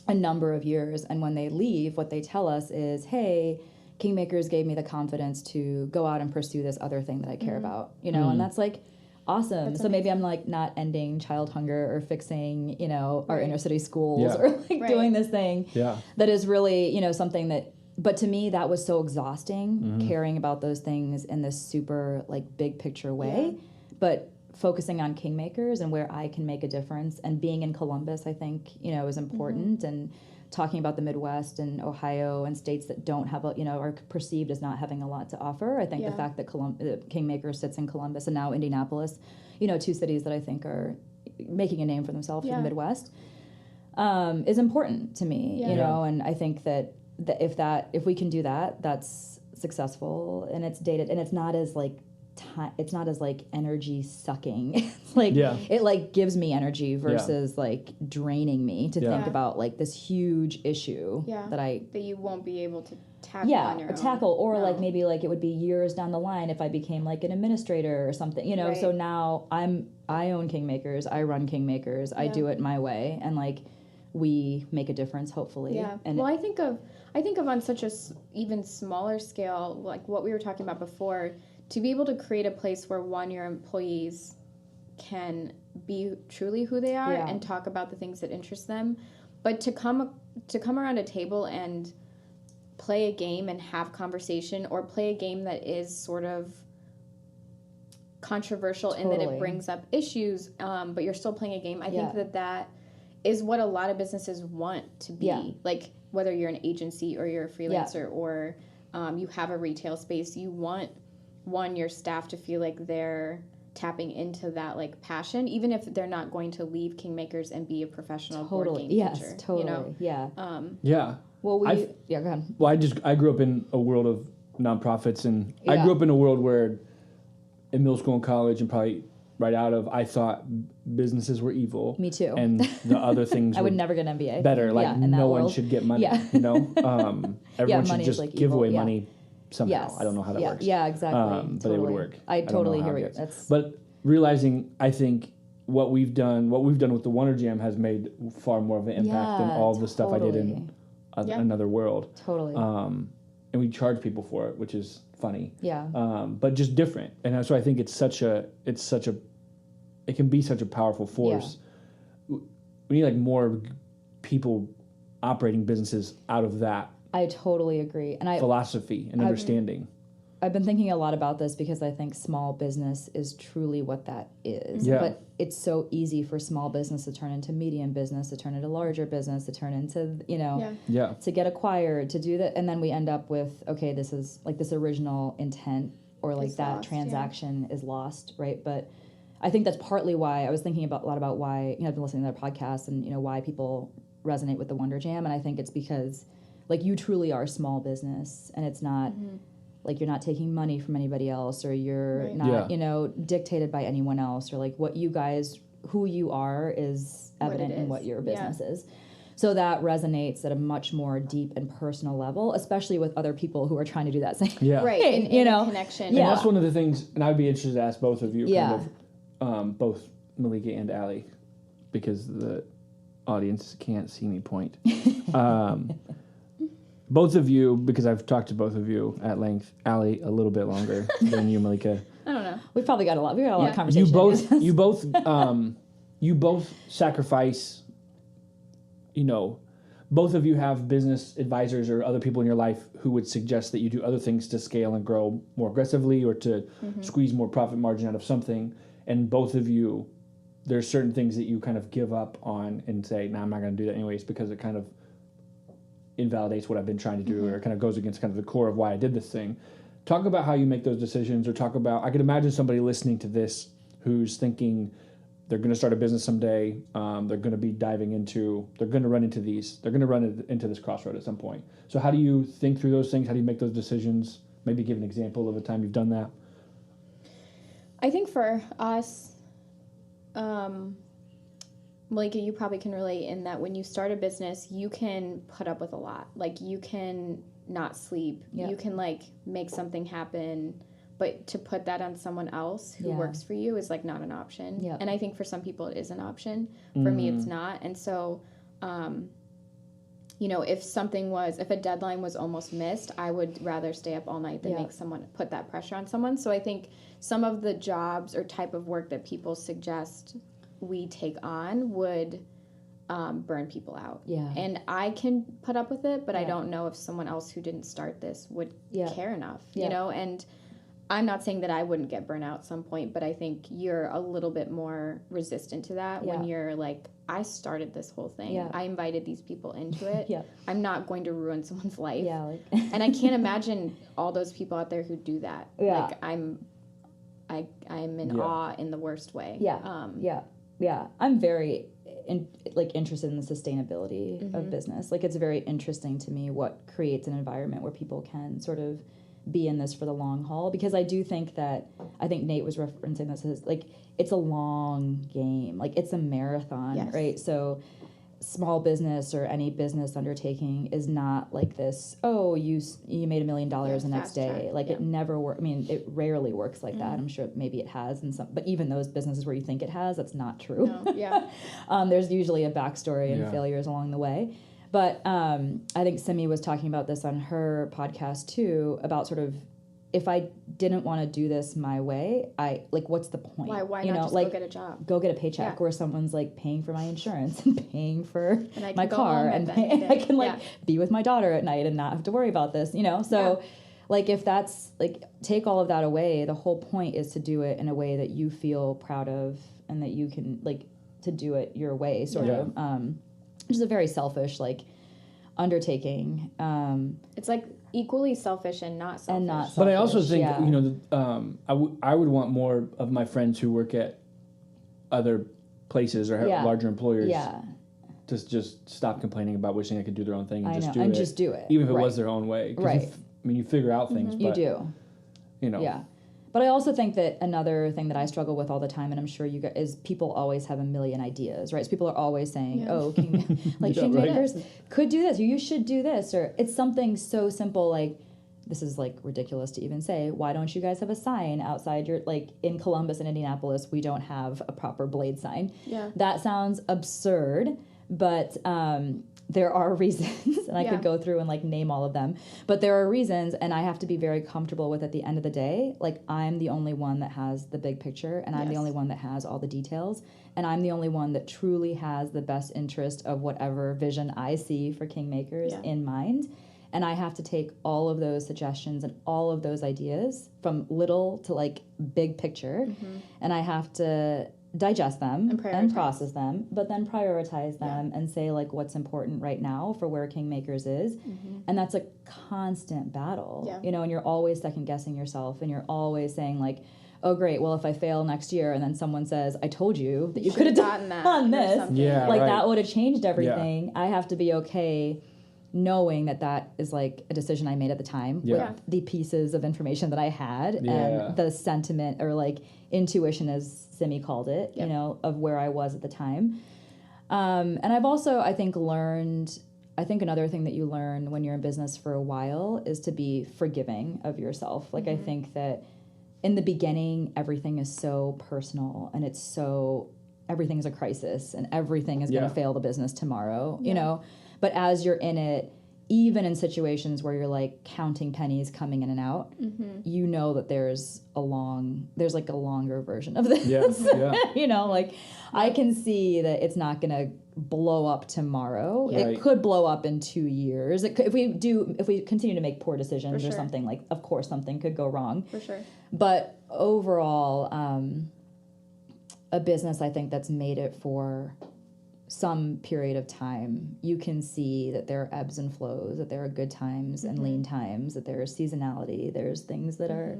a number of years, and when they leave, what they tell us is, hey, Kingmakers gave me the confidence to go out and pursue this other thing that I care about, you know? And that's like awesome. That's so amazing. Maybe I'm like not ending child hunger or fixing, you know, our inner city schools or like doing this thing that is really, you know, something that, but to me that was so exhausting, caring about those things in this super like big picture way, but focusing on Kingmakers and where I can make a difference, and being in Columbus, I think, you know, is important, and talking about the Midwest and Ohio and states that don't have, you know, are perceived as not having a lot to offer. I think the fact that Kingmakers sits in Columbus and now Indianapolis, you know, two cities that I think are making a name for themselves in the Midwest, is important to me, you know, and I think that if we can do that, that's successful, and it's dated, and it's not as like energy sucking. It's like it like gives me energy versus like draining me to think about like this huge issue that you won't be able to tackle on your own. Or like maybe like it would be years down the line if I became like an administrator or something, you know. So now I own Kingmakers, I run Kingmakers, I do it my way, and like we make a difference, hopefully. And well, I think of on such a even smaller scale, like what we were talking about before, to be able to create a place where your employees can be truly who they are and talk about the things that interest them, but to come around a table and play a game and have conversation, or play a game that is sort of controversial in that it brings up issues, but you're still playing a game. I think that is what a lot of businesses want to be. Like whether you're an agency or you're a freelancer or you have a retail space, you want your staff to feel like they're tapping into that like passion, even if they're not going to leave Kingmakers and be a professional board game teacher. Totally. You know? Well, go ahead. Well, I grew up in a world of nonprofits, and I grew up in a world where in middle school and college, and probably right out of, I thought businesses were evil. Me too. And the other things I would never get an MBA. Better. Like no one should get money. You know? Everyone should just like give away money somehow. I don't know how that works. Yeah, exactly. But it would work. I totally hear you. But realizing, I think what we've done with the Wonder Jam has made far more of an impact than all the stuff I did in another world. Totally. And we charge people for it, which is funny. Yeah. But just different, and so I think it can be such a powerful force. We need like more people operating businesses out of that. I totally agree. And philosophy and understanding. I've been thinking a lot about this because I think small business is truly what that is. Yeah. But it's so easy for small business to turn into medium business, to turn into larger business, to turn into, you know, to get acquired, to do that. And then we end up with, okay, this is like this original intent, or like that lost, transaction is lost, right? But I think that's partly why I was thinking a lot about why, you know, I've been listening to their podcast and, you know, why people resonate with the Wonder Jam. And I think it's because like you truly are a small business, and it's not like you're not taking money from anybody else, or you're not, you know, dictated by anyone else, or like what you guys, who you are is evident in what your business is. So that resonates at a much more deep and personal level, especially with other people who are trying to do that same. Yeah. Right. Hey, in a connection. And that's one of the things, and I'd be interested to ask both of you, kind of, both Malika and Allie, because the audience can't see me point. Both of you, because I've talked to both of you at length, Allie a little bit longer than you, Malika. I don't know. We got a lot of conversation. You both sacrifice. Both of you have business advisors or other people in your life who would suggest that you do other things to scale and grow more aggressively or to squeeze more profit margin out of something. And both of you, there's certain things that you kind of give up on and say, I'm not going to do that anyways, because it kind of invalidates what I've been trying to do or kind of goes against kind of the core of why I did this thing. Talk about how you make those decisions, or talk about, I could imagine somebody listening to this who's thinking, they're going to start a business someday. They're going to be they're going to run into this crossroad at some point. So how do you think through those things? How do you make those decisions? Maybe give an example of a time you've done that. I think for us, Malika, you probably can relate in that when you start a business, you can put up with a lot. Like, you can not sleep. You can, like, make something happen. But to put that on someone else who works for you is, like, not an option. Yeah. And I think for some people it is an option. For me, it's not. And so, if a deadline was almost missed, I would rather stay up all night than put that pressure on someone. So I think some of the jobs or type of work that people suggest we take on would burn people out. Yeah. And I can put up with it, but I don't know if someone else who didn't start this would care enough, and I'm not saying that I wouldn't get burnt out at some point, but I think you're a little bit more resistant to that when you're like, I started this whole thing. Yeah. I invited these people into it. I'm not going to ruin someone's life. Yeah, and I can't imagine all those people out there who do that. Yeah. Like, I'm in awe in the worst way. Yeah. I'm very interested in the sustainability of business. Like, it's very interesting to me what creates an environment where people can sort of be in this for the long haul, because I do think I think Nate was referencing this as, like, it's a long game, like, it's a marathon, right? So small business or any business undertaking is not like this, you made $1 million the next day. Like, it never works. I mean, it rarely works like that. I'm sure maybe it has in some, but even those businesses where you think it has, that's not true. No. There's usually a backstory and failures along the way. But I think Simi was talking about this on her podcast too, about sort of, if I didn't want to do this my way, what's the point? Why not just go get a job? Go get a paycheck where someone's, like, paying for my insurance and paying for my car, and I can be with my daughter at night and not have to worry about this, So like, if that's, like, take all of that away, the whole point is to do it in a way that you feel proud of and that you can, like, to do it your way, sort of. Which is a very selfish, like, undertaking. It's, like, equally selfish and not selfish. But I also think, I would want more of my friends who work at other places or have larger employers to just stop complaining about wishing they could do their own thing and just do it. Even if it was their own way. Right. You figure out things. You do. Yeah. But I also think that another thing that I struggle with all the time, and I'm sure you guys, is people always have a million ideas, right? So people are always saying, Kingmakers could do this, or you should do this, or it's something so simple, like, this is, like, ridiculous to even say, why don't you guys have a sign outside your, like, in Columbus and Indianapolis, we don't have a proper blade sign. Yeah. That sounds absurd, but there are reasons, and I could go through and, like, name all of them, but there are reasons, and I have to be very comfortable with, at the end of the day, like, I'm the only one that has the big picture, and I'm the only one that has all the details, and I'm the only one that truly has the best interest of whatever vision I see for Kingmakers in mind, and I have to take all of those suggestions and all of those ideas from little to, like, big picture, and I have to digest them and process them, but then prioritize them and say, like, what's important right now for where Kingmakers is. And that's a constant battle, and you're always second guessing yourself, and you're always saying, like, oh, great, well, if I fail next year and then someone says, I told you that you could have done this, that would have changed everything. I have to be okay knowing that is like a decision I made at the time with the pieces of information that I had and the sentiment or like intuition, as Simi called it, you know, of where I was at the time. And I've also, I think another thing that you learn when you're in business for a while is to be forgiving of yourself. Like, I think that in the beginning, everything is so personal and everything's a crisis and everything is going to fail the business tomorrow, you know? But as you're in it, even in situations where you're like counting pennies coming in and out, you know that there's like a longer version of this. You know, like I can see that it's not going to blow up tomorrow. It could blow up in 2 years. If we continue to make poor decisions or something, like, of course something could go wrong. For sure. But overall, a business, I think, that's made it for some period of time, you can see that there are ebbs and flows, that there are good times and lean times, that there is seasonality. There's things that are,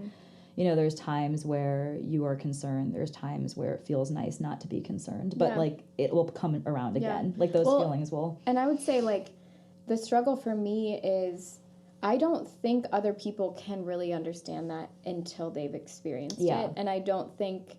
you know, there's times where you are concerned. There's times where it feels nice not to be concerned, but like it will come around again. Like those feelings will. And I would say like the struggle for me is I don't think other people can really understand that until they've experienced it. And I don't think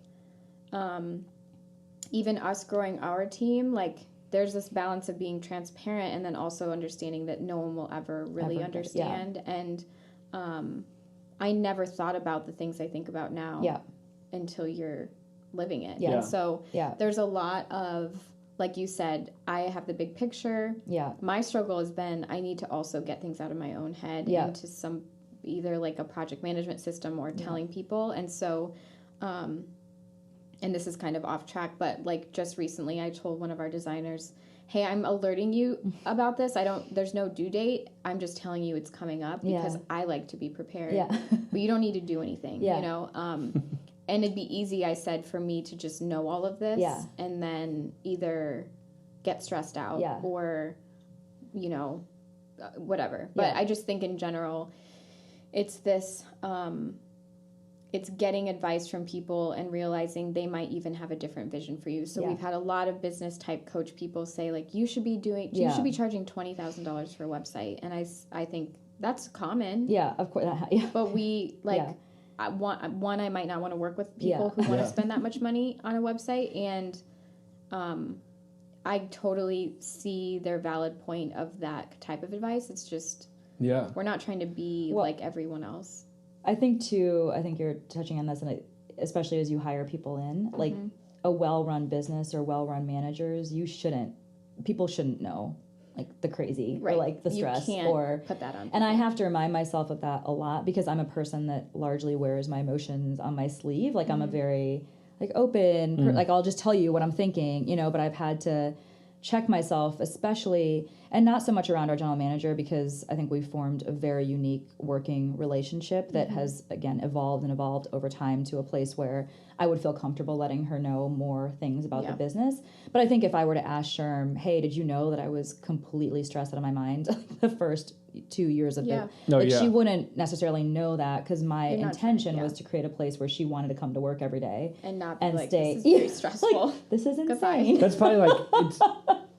even us growing our team, like there's this balance of being transparent and then also understanding that no one will ever really understand. And I never thought about the things I think about now until you're living it. And so there's a lot of, like you said, I have the big picture. My struggle has been I need to also get things out of my own head into some either like a project management system or telling people. And so and this is kind of off track, but like just recently I told one of our designers, hey, I'm alerting you about this. There's no due date. I'm just telling you it's coming up because I like to be prepared. But you don't need to do anything, you know? And it'd be easy, I said, for me to just know all of this and then either get stressed out or, you know, whatever. But I just think in general, it's this... it's getting advice from people and realizing they might even have a different vision for you. So we've had a lot of business type coach people say like, you should be charging $20,000 for a website. And I think that's common. Yeah, of course. But we I might not want to work with people who want to spend that much money on a website. And I totally see their valid point of that type of advice. It's just, we're not trying to be like everyone else. I think you're touching on this, and especially as you hire people in, like a well-run business or well-run managers, people shouldn't know like the crazy or like the stress or put that on people. And I have to remind myself of that a lot because I'm a person that largely wears my emotions on my sleeve. Like I'm a very like open, like I'll just tell you what I'm thinking, you know, but I've had to check myself, especially, and not so much around our general manager because I think we've formed a very unique working relationship that has, again, evolved over time to a place where I would feel comfortable letting her know more things about the business. But I think if I were to ask Sherm, hey, did you know that I was completely stressed out of my mind the first 2 years of it? She wouldn't necessarily know that because my intention was to create a place where she wanted to come to work every day and not be like, stay. This is very stressful. Like, this is insane. That's probably like, it's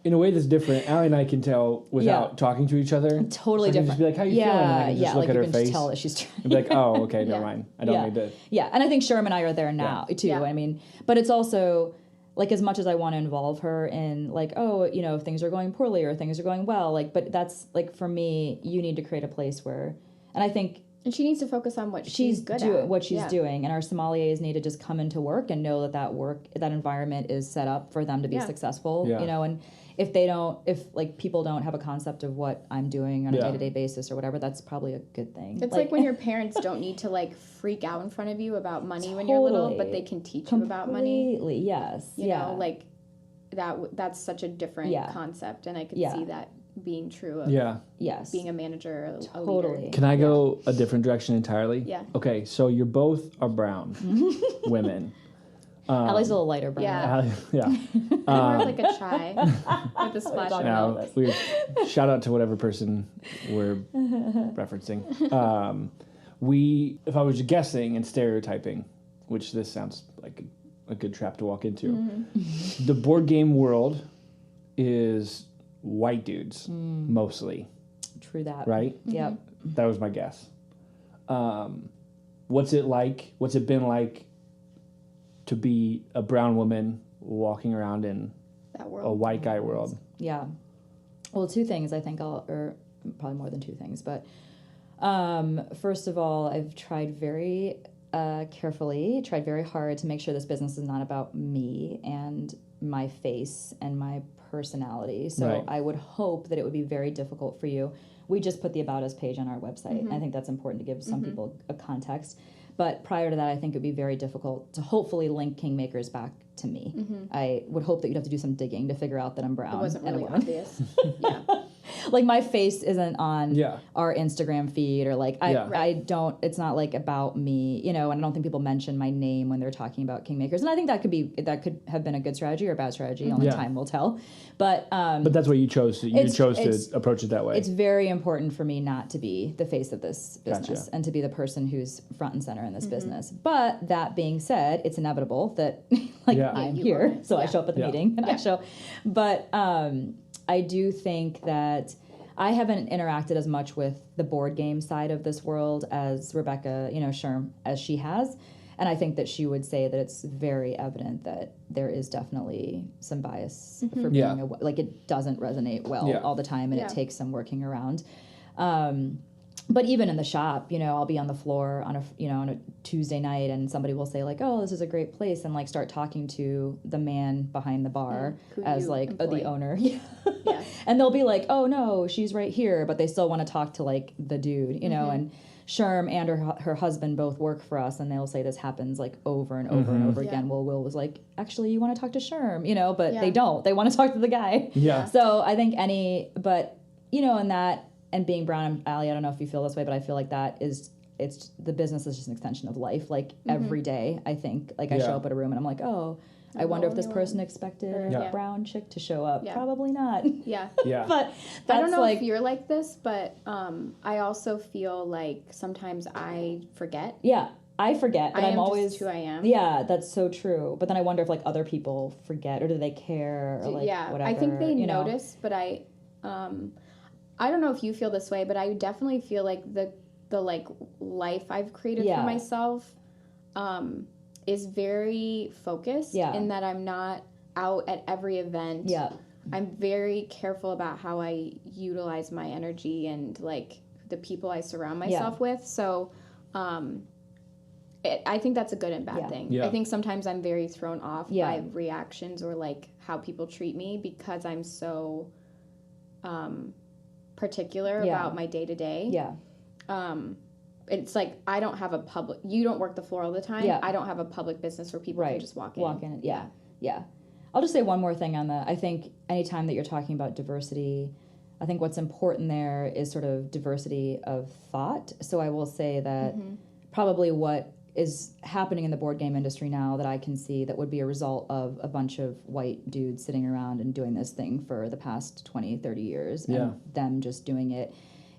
in a way that's different. Allie and I can tell without talking to each other. Totally different. Just be like, how you feeling? And I can just look at her face. Tell that she's trying. And be like, oh, okay, never mind. I don't need to. Yeah, and I think Sherm and I are there now too. Yeah. I mean, but it's also like as much as I want to involve her in like, oh, you know, if things are going poorly or things are going well, like, but that's like for me, you need to create a place where, and I think. And she needs to focus on what she's good at. What she's doing. And our sommeliers need to just come into work and know that environment is set up for them to be successful, you know, and if like people don't have a concept of what I'm doing on a day-to-day basis or whatever, that's probably a good thing. It's like when your parents don't need to like freak out in front of you about money when you're little, but they can teach you about money. Completely, yes. You know, like that's such a different concept, and I could see that being true of being a manager or a leader. Can I go a different direction entirely? Yeah. Okay, so you're both are brown women. Allie's a little lighter brown. I'm more like a chai with a splash of milk. Shout out to whatever person we're referencing. If I was guessing and stereotyping, which this sounds like a good trap to walk into, the board game world is white dudes mostly. True that. Right? Yep. That was my guess. What's it been like to be a brown woman walking around in that world. A white guy world? Yeah. Well, two things I think or probably more than two things, but first of all, I've tried very very hard to make sure this business is not about me and my face and my personality. So I would hope that it would be very difficult for you. We just put the About Us page on our website. Mm-hmm. I think that's important to give some people a context. But prior to that, I think it would be very difficult to hopefully link Kingmakers back to me. Mm-hmm. I would hope that you'd have to do some digging to figure out that I'm brown. It wasn't really obvious. Yeah. Like my face isn't on our Instagram feed or like I don't, it's not like about me, and I don't think people mention my name when they're talking about Kingmakers. And I think that could have been a good strategy or a bad strategy. Only time will tell. But that's what you chose. You chose to approach it that way. It's very important for me not to be the face of this business and to be the person who's front and center in this business. But that being said, it's inevitable that I'm here. So I show up at the meeting and I show, but I do think that I haven't interacted as much with the board game side of this world as Rebecca, Sherm, as she has. And I think that she would say that it's very evident that there is definitely some bias for being like it doesn't resonate well all the time, and it takes some working around. But even in the shop, I'll be on the floor on a Tuesday night, and somebody will say like, "Oh, this is a great place," and like start talking to the man behind the bar as like the owner, and they'll be like, "Oh no, she's right here," but they still want to talk to like the dude, and Sherm and her husband both work for us, and they'll say this happens like over and over and over again. Well, Will was like, "Actually, you want to talk to Sherm," but they don't. They want to talk to the guy. Yeah. So I think and that. And being brown, Allie, I don't know if you feel this way, but I feel like it's the business is just an extension of life. Like every day, I think, like I show up at a room and I'm like, oh, I wonder if this person expected a brown chick to show up. Yeah. Probably not. Yeah. Yeah. But I don't know if you're like this, but I also feel like sometimes I forget. Yeah. I forget, but I'm always who I am. Yeah, that's so true. But then I wonder if like other people forget, or do they care, or like whatever. I think they notice, but I don't know if you feel this way, but I definitely feel like the like life I've created for myself is very focused in that I'm not out at every event. Yeah. I'm very careful about how I utilize my energy and like the people I surround myself with. So I think that's a good and bad thing. Yeah. I think sometimes I'm very thrown off by reactions or like how people treat me because I'm so particular about my day-to-day. Yeah. It's like I don't have you don't work the floor all the time. Yeah. I don't have a public business where people can just walk in. Yeah. Yeah. I'll just say one more thing on that. I think anytime that you're talking about diversity, I think what's important there is sort of diversity of thought. So I will say that probably what is happening in the board game industry now that I can see that would be a result of a bunch of white dudes sitting around and doing this thing for the past 20, 30 years and them just doing it,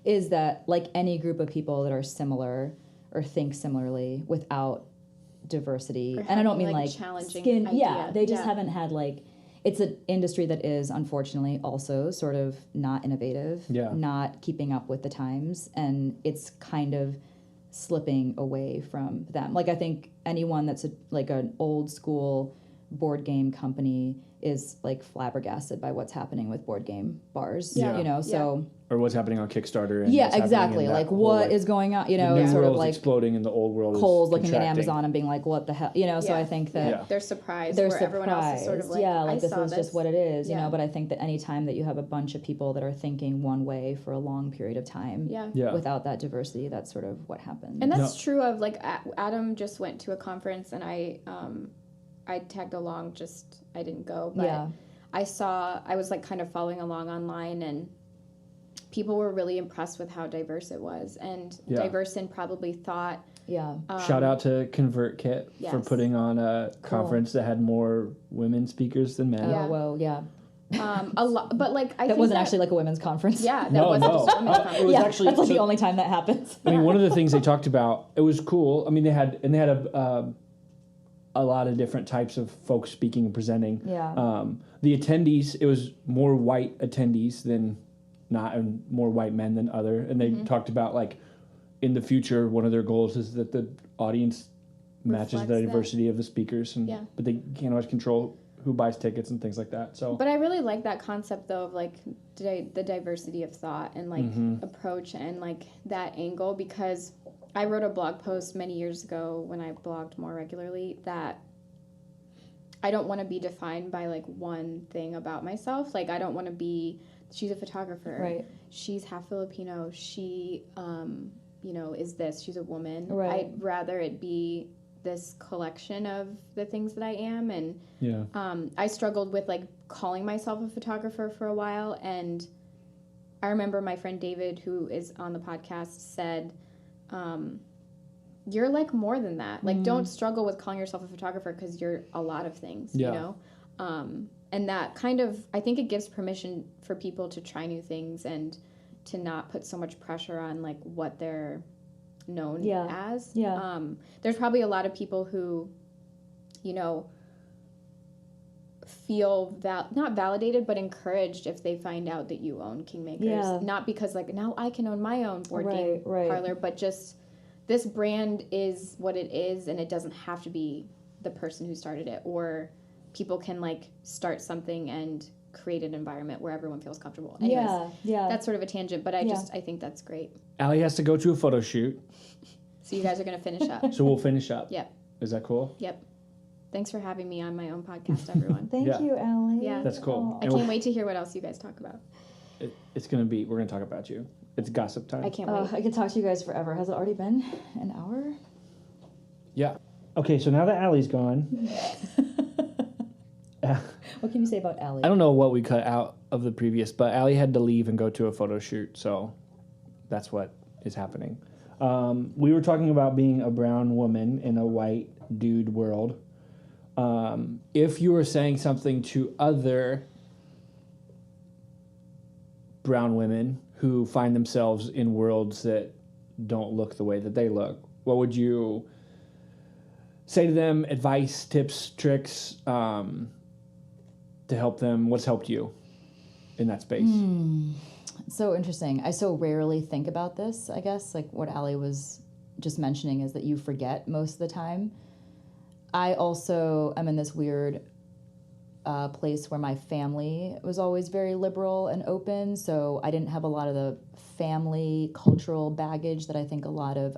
is that like any group of people that are similar or think similarly without diversity, and I don't mean like challenging skin, they just haven't had like, it's an industry that is unfortunately also sort of not innovative, not keeping up with the times, and it's kind of slipping away from them. Like I think anyone that's like an old school board game company is like flabbergasted by what's happening with board game bars, or what's happening on Kickstarter. And exactly. Like what is going on, the new sort of like exploding and the old world Cole's looking at Amazon and being like, what the hell, So I think that they're surprised where everyone else is sort of like, like this is just what it is, but I think that any time that you have a bunch of people that are thinking one way for a long period of time without that diversity, that's sort of what happens. And that's true of like Adam just went to a conference and I tagged along, I didn't go, but I was like kind of following along online, and people were really impressed with how diverse it was, and diverse in probably thought. Yeah. Shout out to ConvertKit for putting on a conference that had more women speakers than men. Yeah. Well, yeah. A lot, but like I that think wasn't actually like a women's conference. Yeah, that wasn't just a women's conference. It was actually that's like the only time that happens. I mean, one of the things they talked about, it was cool. I mean, they had a lot of different types of folks speaking and presenting. Yeah. The attendees, it was more white attendees than not and more white men than other. And they talked about like in the future, one of their goals is that the audience matches the diversity of the speakers, and but they can't always control who buys tickets and things like that. So, but I really like that concept though of like the diversity of thought and like approach and like that angle, because I wrote a blog post many years ago when I blogged more regularly that I don't want to be defined by like one thing about myself. Like I don't want to be, she's a photographer. Right. She's half Filipino. She, you know, is this, she's a woman. Right. I'd rather it be this collection of the things that I am. And I struggled with like calling myself a photographer for a while. And I remember my friend David, who is on the podcast, said, you're like more than that. Like, don't struggle with calling yourself a photographer because you're a lot of things, you know? And that kind of, I think it gives permission for people to try new things and to not put so much pressure on like what they're known as. There's probably a lot of people who, you know, feel not validated but encouraged if they find out that you own Kingmakers. Not because like now I can own my own board game parlor, but just this brand is what it is, and it doesn't have to be the person who started it. Or people can like start something and create an environment where everyone feels comfortable. Anyways, that's sort of a tangent, but I think that's great. Allie has to go to a photo shoot. So you guys are going to finish up. So we'll finish up. Yep. Is that cool? Yep. Thanks for having me on my own podcast, everyone. Thank you, Allie. Yeah. That's cool. I can't wait to hear what else you guys talk about. It's going to be, we're going to talk about you. It's gossip time. I can't wait. I could talk to you guys forever. Has it already been an hour? Yeah. Okay, so now that Allie's gone. What can you say about Allie? I don't know what we cut out of the previous, but Allie had to leave and go to a photo shoot, so that's what is happening. We were talking about being a brown woman in a white dude world. If you were saying something to other brown women who find themselves in worlds that don't look the way that they look, what would you say to them? Advice, tips, tricks, to help them? What's helped you in that space? So interesting. I so rarely think about this, I guess. Like what Allie was just mentioning is that you forget most of the time. I also am in this weird place where my family was always very liberal and open, so I didn't have a lot of the family cultural baggage that I think a lot of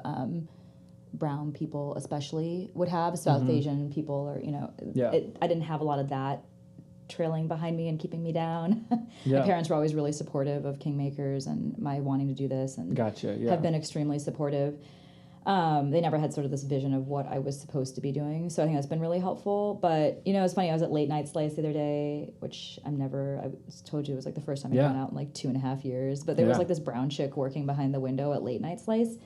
brown people especially would have. South Asian people, or, you know, I didn't have a lot of that trailing behind me and keeping me down. My parents were always really supportive of Kingmakers and my wanting to do this, and have been extremely supportive. They never had sort of this vision of what I was supposed to be doing, so I think that's been really helpful. But, you know, it's funny, I was at Late Night Slice the other day, which I told you it was like the first time I'd gone out in like 2.5 years, but there was like this brown chick working behind the window at Late Night Slice,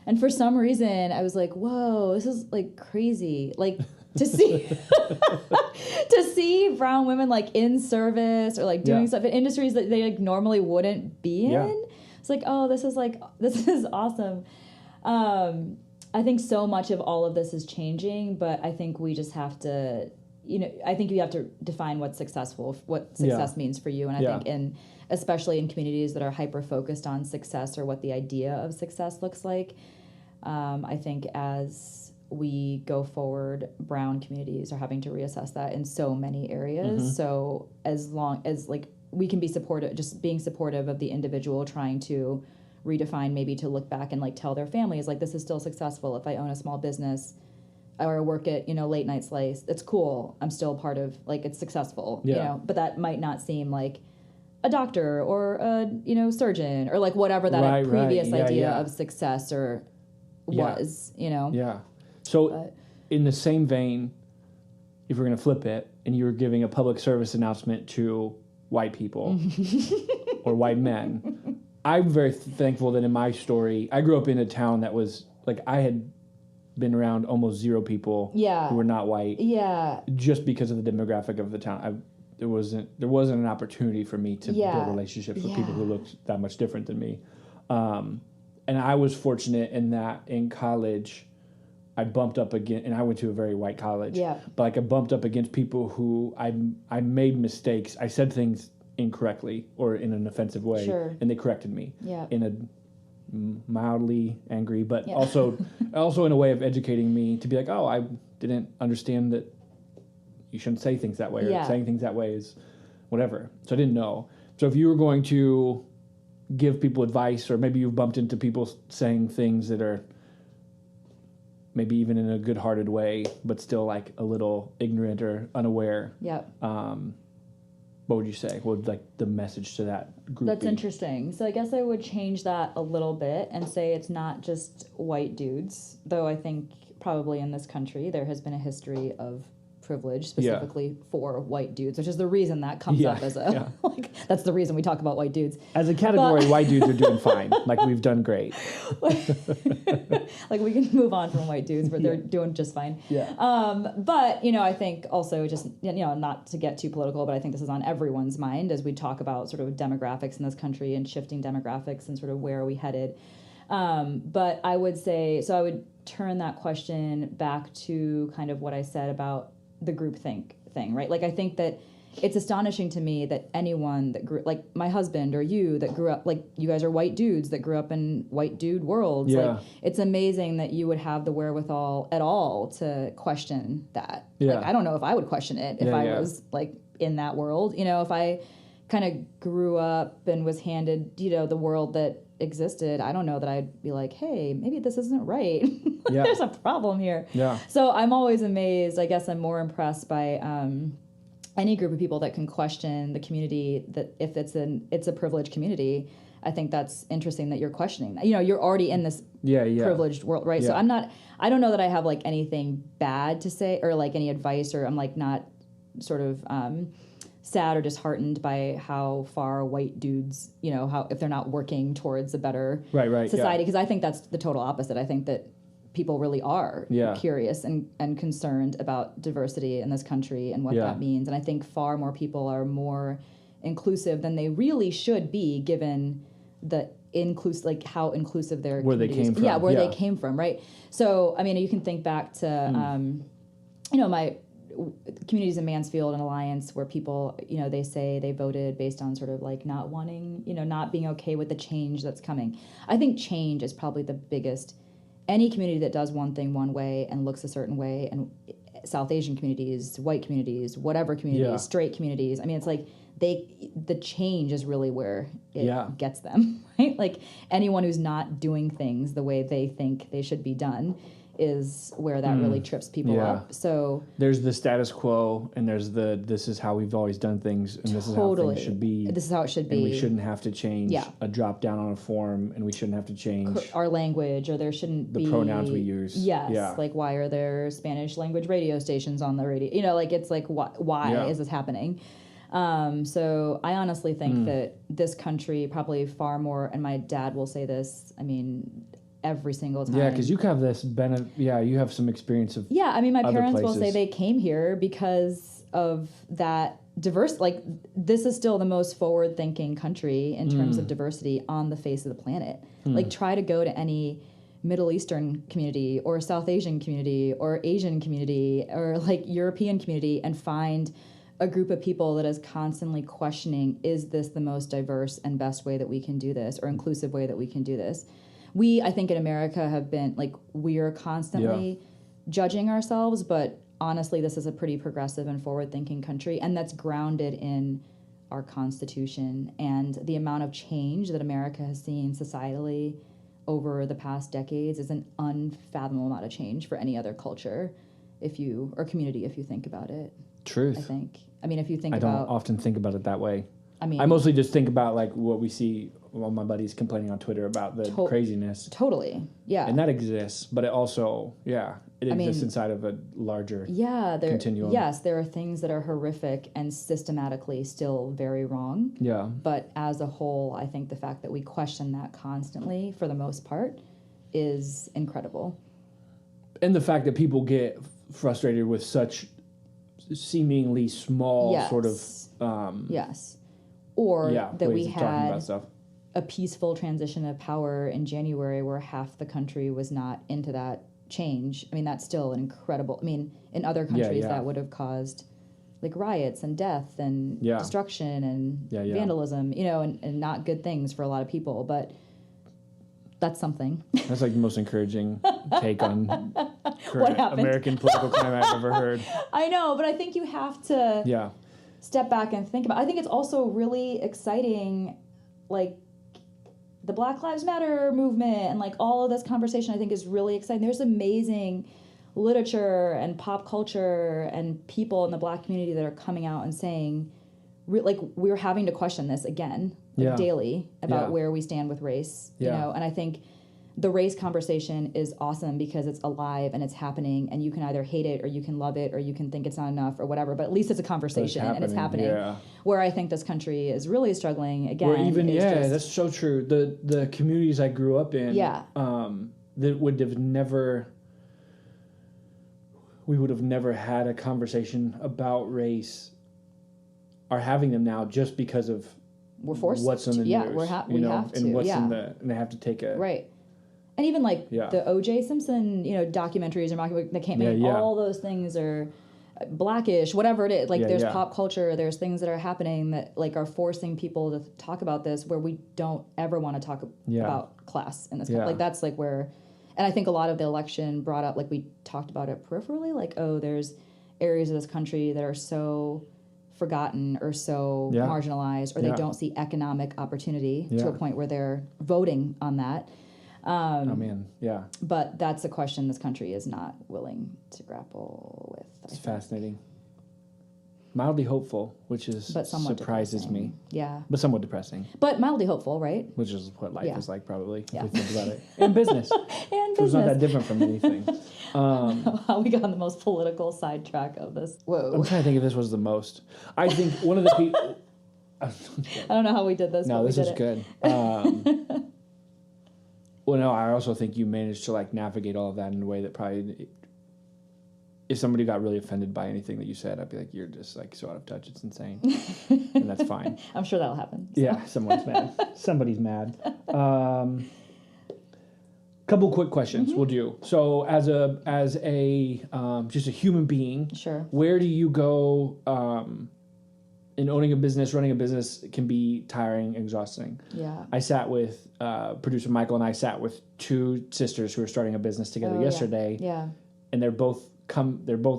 and for some reason I was like, whoa, this is like crazy, like to see to see brown women like in service or like doing stuff in industries that they like normally wouldn't be in. It's like, oh, this is awesome. I think so much of all of this is changing, but I think we just have to, you know, I think you have to define what success means for you. And I think especially in communities that are hyper-focused on success or what the idea of success looks like, I think as we go forward, brown communities are having to reassess that in so many areas. So as long as like we can be supportive, just being supportive of the individual trying to redefine, maybe to look back and like tell their families like, this is still successful. If I own a small business or work at, you know, Late Night Slice, it's cool. I'm still part of, like, it's successful, you know, but that might not seem like a doctor or a, you know, surgeon or like whatever that previous idea of success or was, you know? Yeah. So in the same vein, if we're going to flip it and you were giving a public service announcement to white people or white men, I'm very thankful that in my story, I grew up in a town that was like, I had been around almost zero people who were not white. Just because of the demographic of the town. There wasn't an opportunity for me to build relationships with people who looked that much different than me. And I was fortunate in that in college, I bumped up against, and I went to a very white college. But like I bumped up against people who I made mistakes. I said things incorrectly or in an offensive way, and they corrected me in a mildly angry, but also in a way of educating me to be like, oh, I didn't understand that you shouldn't say things that way, or saying things that way is whatever. So I didn't know. So if you were going to give people advice, or maybe you've bumped into people saying things that are maybe even in a good-hearted way, but still like a little ignorant or unaware. What would you say? What would like the message to that group That's be? interesting. So I guess I would change that a little bit and say it's not just white dudes, though I think probably in this country there has been a history of privilege specifically for white dudes, which is the reason that comes up as a like that's the reason we talk about white dudes. As a category, white dudes are doing fine. Like we've done great. Like we can move on from white dudes, but they're doing just fine. But I think also just not to get too political, but I think this is on everyone's mind as we talk about sort of demographics in this country and shifting demographics and sort of where are we headed. But I would say, so I would turn that question back to kind of what I said about the groupthink thing, right? Like I think that it's astonishing to me that anyone that grew, like my husband or you that grew up, like you guys are white dudes that grew up in white dude worlds. Like it's amazing that you would have the wherewithal at all to question that. Like I don't know if I would question it if I was like in that world. If I kind of grew up and was handed, the world that existed, I don't know that I'd be like, hey, maybe this isn't right. There's a problem here. So I'm always amazed. I guess I'm more impressed by any group of people that can question the community, that if it's a privileged community. I think that's interesting that you're questioning that. You're already in this privileged world, right? So I don't know that I have like anything bad to say or like any advice, or I'm like not sort of sad or disheartened by how far white dudes, how if they're not working towards a better society, because I think that's the total opposite. I think that people really are curious and concerned about diversity in this country and what that means. And I think far more people are more inclusive than they really should be, given the like how inclusive their where they came from. They came from, right? So I mean, you can think back to my communities in Mansfield and Alliance, where people, they say they voted based on sort of like not wanting, not being okay with the change that's coming. I think change is probably the biggest. Any community that does one thing one way and looks a certain way, and South Asian communities, white communities, whatever communities, straight communities. I mean, it's like the change is really where it gets them, right? Like anyone who's not doing things the way they think they should be done is where that really trips people up. So there's the status quo, and there's this is how we've always done things, and this is how things should be. This is how it should be. And we shouldn't have to change a drop down on a form, and we shouldn't have to change our language, or there shouldn't be the pronouns we use. Like why are there Spanish language radio stations on the radio? Like it's like why is this happening? So I honestly think that this country probably far more, and my dad will say this, I mean, every single time. Yeah, because you have this you have some experience of I mean, my parents places. will say they came here because of that diverse, like this is still the most forward-thinking country in terms of diversity on the face of the planet. Like try to go to any Middle Eastern community or South Asian community or Asian community or like European community and find a group of people that is constantly questioning, is this the most diverse and best way that we can do this, or inclusive way that we can do this? We, I think in America, have been, like, we are constantly judging ourselves, but honestly, this is a pretty progressive and forward-thinking country, and that's grounded in our Constitution and the amount of change that America has seen societally over the past decades is an unfathomable amount of change for any other culture, or community, if you think about it. Truth. I think. I mean, if you think I about... don't often think about it that way. I mean... I mostly just think about, like, what we see, all my buddies complaining on Twitter about the craziness. Totally, yeah. And that exists, but it also, it exists inside of a larger continuum. Yes, there are things that are horrific and systematically still very wrong. Yeah. But as a whole, I think the fact that we question that constantly, for the most part, is incredible. And the fact that people get frustrated with such seemingly small sort of... Or that we had a peaceful transition of power in January where half the country was not into that change. I mean, that's still an incredible... I mean, in other countries that would have caused like riots and death and destruction and vandalism, you know, and not good things for a lot of people, but that's something. That's like the most encouraging take on current American political climate I've ever heard. I know, but I think you have to step back and think about it. I think it's also really exciting, like the Black Lives Matter movement and like all of this conversation I think is really exciting. There's amazing literature and pop culture and people in the Black community that are coming out and saying, like, we're having to question this again, like daily, about where we stand with race, you know, and I think the race conversation is awesome because it's alive and it's happening, and you can either hate it or you can love it or you can think it's not enough or whatever, but at least it's a conversation and it's happening. Where I think this country is really struggling again. Or even, that's so true. The communities I grew up in, that would have never, we would have never had a conversation about race, are having them now just because of we're forced what's in the news. We have to. And what's in the, and they have to take a And even like the O.J. Simpson, you know, documentaries or that came in, all those things are Blackish, whatever it is. Like there's pop culture, there's things that are happening that like are forcing people to talk about this where we don't ever want to talk about class in this country. Like that's like where, and I think a lot of the election brought up, like we talked about it peripherally, like, oh, there's areas of this country that are so forgotten or so marginalized, or they don't see economic opportunity to a point where they're voting on that. But that's a question this country is not willing to grapple with. It's fascinating. Mildly hopeful, which is surprises depressing. Me. Yeah. But somewhat depressing. But mildly hopeful, right? Which is what life is like, probably, if we think about it. And business. And business. So it's not that different from anything. I don't know how we got on the most political sidetrack of this. Whoa. I'm trying to think if this was the most. I think one of the people... I don't know how we did this. No, this is good. Well, no, I also think you managed to like navigate all of that in a way that probably, if somebody got really offended by anything that you said, I'd be like, you're just like so out of touch, it's insane, and that's fine. I'm sure that'll happen. So. Yeah, someone's mad. Somebody's mad. Couple quick questions we'll do. So, as a just a human being, where do you go? In owning a business, running a business can be tiring, exhausting. Yeah. I sat with producer Michael, and I sat with two sisters who were starting a business together yesterday. Yeah. And they're both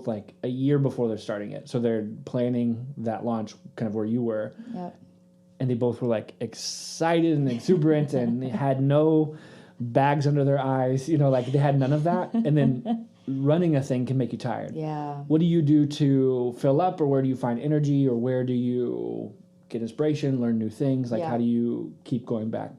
like a year before they're starting it. So they're planning that launch kind of where you were. Yeah. And they both were like excited and exuberant and they had no bags under their eyes, you know, like they had none of that. And then running a thing can make you tired. Yeah. What do you do to fill up, or where do you find energy, or where do you get inspiration, learn new things? Like, how do you keep going back?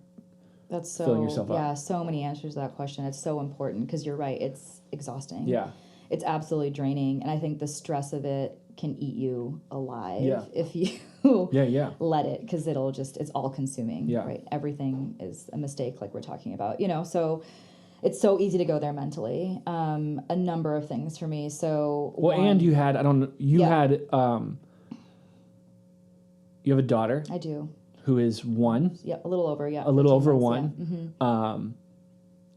That's so, filling yourself up? Yeah, so many answers to that question. It's so important because you're right. It's exhausting. Yeah. It's absolutely draining. And I think the stress of it can eat you alive if you let it, because it's all consuming. Yeah. Right. Everything is a mistake, like we're talking about, you know, so it's so easy to go there mentally. A number of things for me. So and you had you have a daughter. I do. Who is 1? Yeah, a little over. Yeah, a little over months, 1. Yeah. Mm-hmm.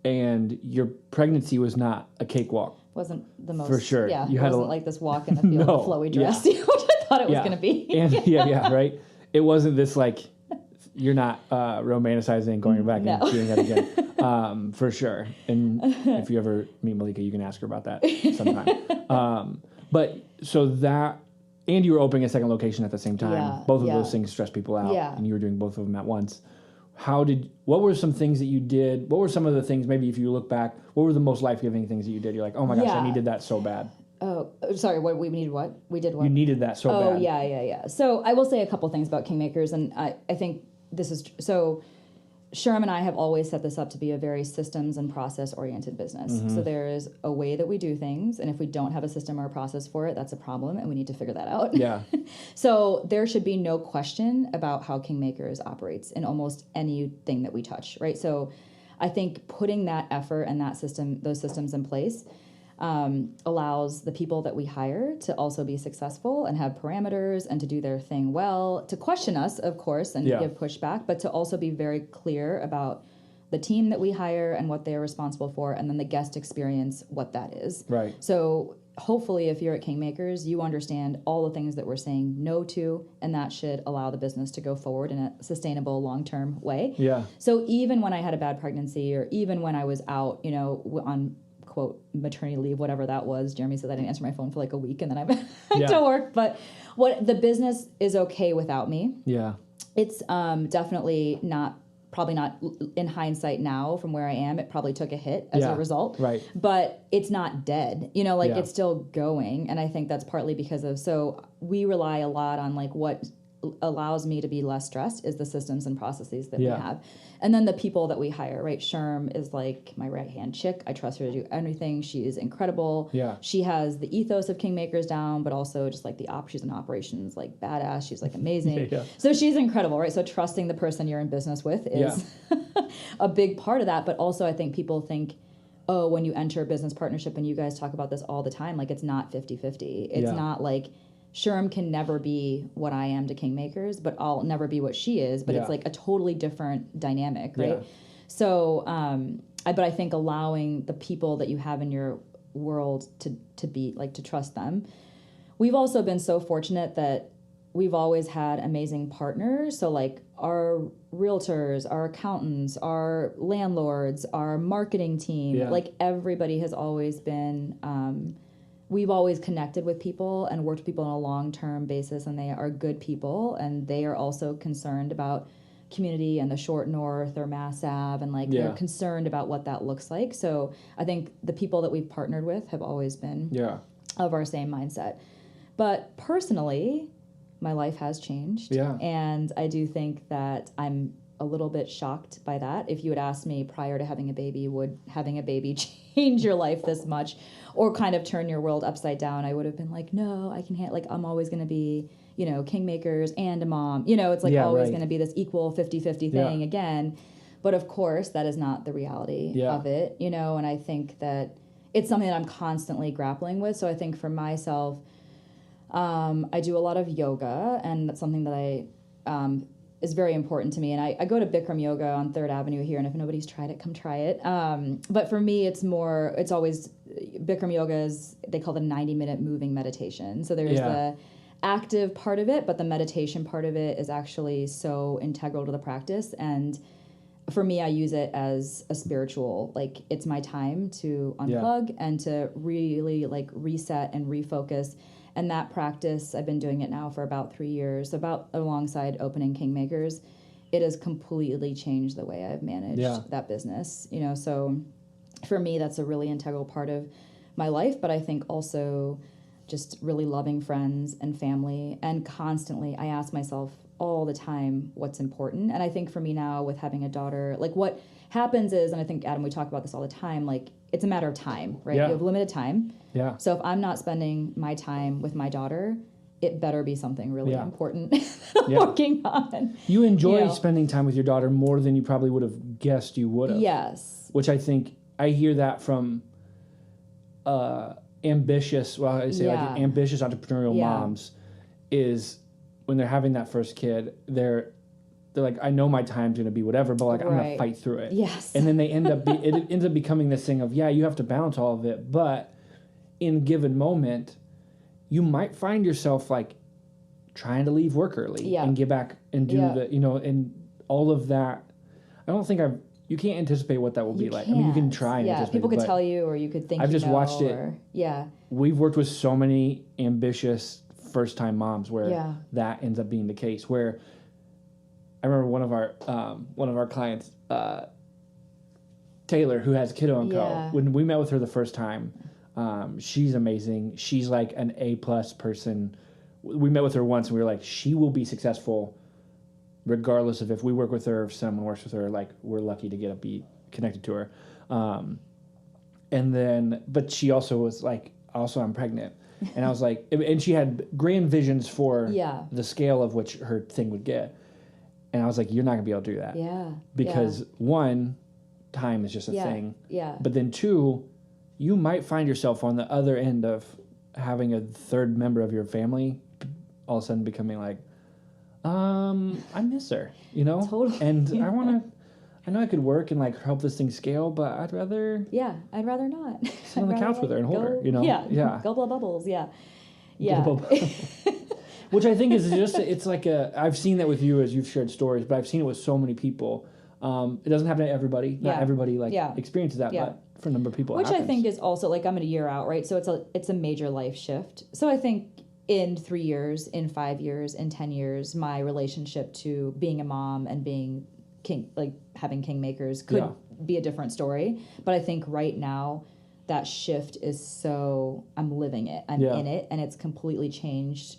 And your pregnancy was not a cakewalk. Wasn't the most for sure. Yeah, it wasn't like this walk in the field, a flowy dress, which I thought it was going to be. And right. It wasn't this like you're not romanticizing going back and doing that again. For sure. And if you ever meet Malika, you can ask her about that sometime. But so that, and you were opening a second location at the same time. Yeah, both of those things stress people out. Yeah. And you were doing both of them at once. What were some things that you did? What were some of the things, maybe if you look back, what were the most life-giving things that you did? You're like, oh my gosh, I needed that so bad. Oh, sorry, we needed what? We did what? You needed that so bad. Oh, yeah. So I will say a couple things about Kingmakers, and I think this is, so Sherm and I have always set this up to be a very systems and process-oriented business. Mm-hmm. So there is a way that we do things, and if we don't have a system or a process for it, that's a problem, and we need to figure that out. Yeah. So there should be no question about how Kingmakers operates in almost anything that we touch, right? So I think putting that effort and that system, those systems in place, allows the people that we hire to also be successful and have parameters and to do their thing well, to question us, of course, and give pushback, but to also be very clear about the team that we hire and what they are responsible for, and then the guest experience, what that is. Right. So hopefully if you're at Kingmakers, you understand all the things that we're saying no to, and that should allow the business to go forward in a sustainable long-term way. Yeah. So even when I had a bad pregnancy, or even when I was out, on quote maternity leave, whatever that was, Jeremy said I didn't answer my phone for like a week, and then I went to work. But what the business is okay without me. Yeah. It's definitely probably not in hindsight now from where I am. It probably took a hit as a result. Right. But it's not dead. It's still going. And I think that's partly because of, so we rely a lot on like what allows me to be less stressed is the systems and processes that we have. And then the people that we hire, right? Sherm is like my right-hand chick. I trust her to do everything. She is incredible. Yeah. She has the ethos of Kingmakers down, but also just like she's in operations, like badass. She's like amazing. So she's incredible, right? So trusting the person you're in business with is a big part of that. But also I think people think, oh, when you enter a business partnership, and you guys talk about this all the time, like it's not 50-50. It's not like Sherm can never be what I am to Kingmakers, but I'll never be what she is. But it's like a totally different dynamic, right? Yeah. So, but I think allowing the people that you have in your world to be like to trust them. We've also been so fortunate that we've always had amazing partners. So like our realtors, our accountants, our landlords, our marketing team, like everybody has always been. We've always connected with people and worked with people on a long-term basis, and they are good people, and they are also concerned about community and the short north or Mass Ave, and they're concerned about what that looks like. So I think the people that we've partnered with have always been of our same mindset. But personally, my life has changed, and I do think that I'm a little bit shocked by that. If you had asked me prior to having a baby, would having a baby change your life this much or kind of turn your world upside down, I would have been like, no, I can I'm always going to be, Kingmakers and a mom. It's like always going to be this equal 50-50 thing again. But of course, that is not the reality of it, and I think that it's something that I'm constantly grappling with. So I think for myself, I do a lot of yoga, and that's something that I is very important to me. And I go to Bikram Yoga on 3rd Avenue here, and if nobody's tried it, come try it. But for me, it's always, Bikram Yoga is, they call it a 90-minute moving meditation. So there's the active part of it, but the meditation part of it is actually so integral to the practice. And for me, I use it as a spiritual, it's my time to unplug and to really reset and refocus. And that practice, I've been doing it now for about 3 years, about alongside opening Kingmakers. It has completely changed the way I've managed that business. So for me, that's a really integral part of my life. But I think also just really loving friends and family. And constantly, I ask myself all the time what's important. And I think for me now, with having a daughter, what happens is, and I think, Adam, we talk about this all the time, it's a matter of time, right? You have limited time. Yeah. So if I'm not spending my time with my daughter, it better be something really important that I'm working on. You enjoy spending time with your daughter more than you probably would have guessed you would have. Yes. Which I think, I hear that from ambitious entrepreneurial moms, is when they're having that first kid, they're like, I know my time's going to be whatever, but I'm going to fight through it. Yes. And then they end up, it ends up becoming this thing of, you have to balance all of it. But in a given moment, you might find yourself trying to leave work early and get back and do and all of that. I don't think you can't anticipate what that will be like. I mean, you can try and anticipate. People could tell you, or you could think, I've just watched it. We've worked with so many ambitious first-time moms where that ends up being the case, where I remember one of our clients, Taylor, who has Kiddo & Co. When we met with her the first time, she's amazing. She's like an A+ person. We met with her once, and we were like, she will be successful regardless of if we work with her, if someone works with her. We're lucky to be connected to her. But she also was like, I'm pregnant. And I was like, and she had grand visions for the scale of which her thing would get. And I was like, you're not going to be able to do that. Yeah. Because one, time is just a thing. Yeah. But then two, you might find yourself on the other end of having a third member of your family all of a sudden becoming like, I miss her, Totally. And I know I could work and like help this thing scale, but I'd rather not sit on the couch with her and hold her, you know? Go blow bubbles, Which I think is just, it's like I've seen that with you as you've shared stories, but I've seen it with so many people. It doesn't happen to everybody. Not everybody experiences that, but for a number of people, which I think is also like, I'm in a year out, right? So it's a major life shift. So I think in 3 years, in 5 years, in 10 years, my relationship to being a mom and being having Kingmakers could be a different story. But I think right now that shift is so, I'm living it, I'm in it, and it's completely changed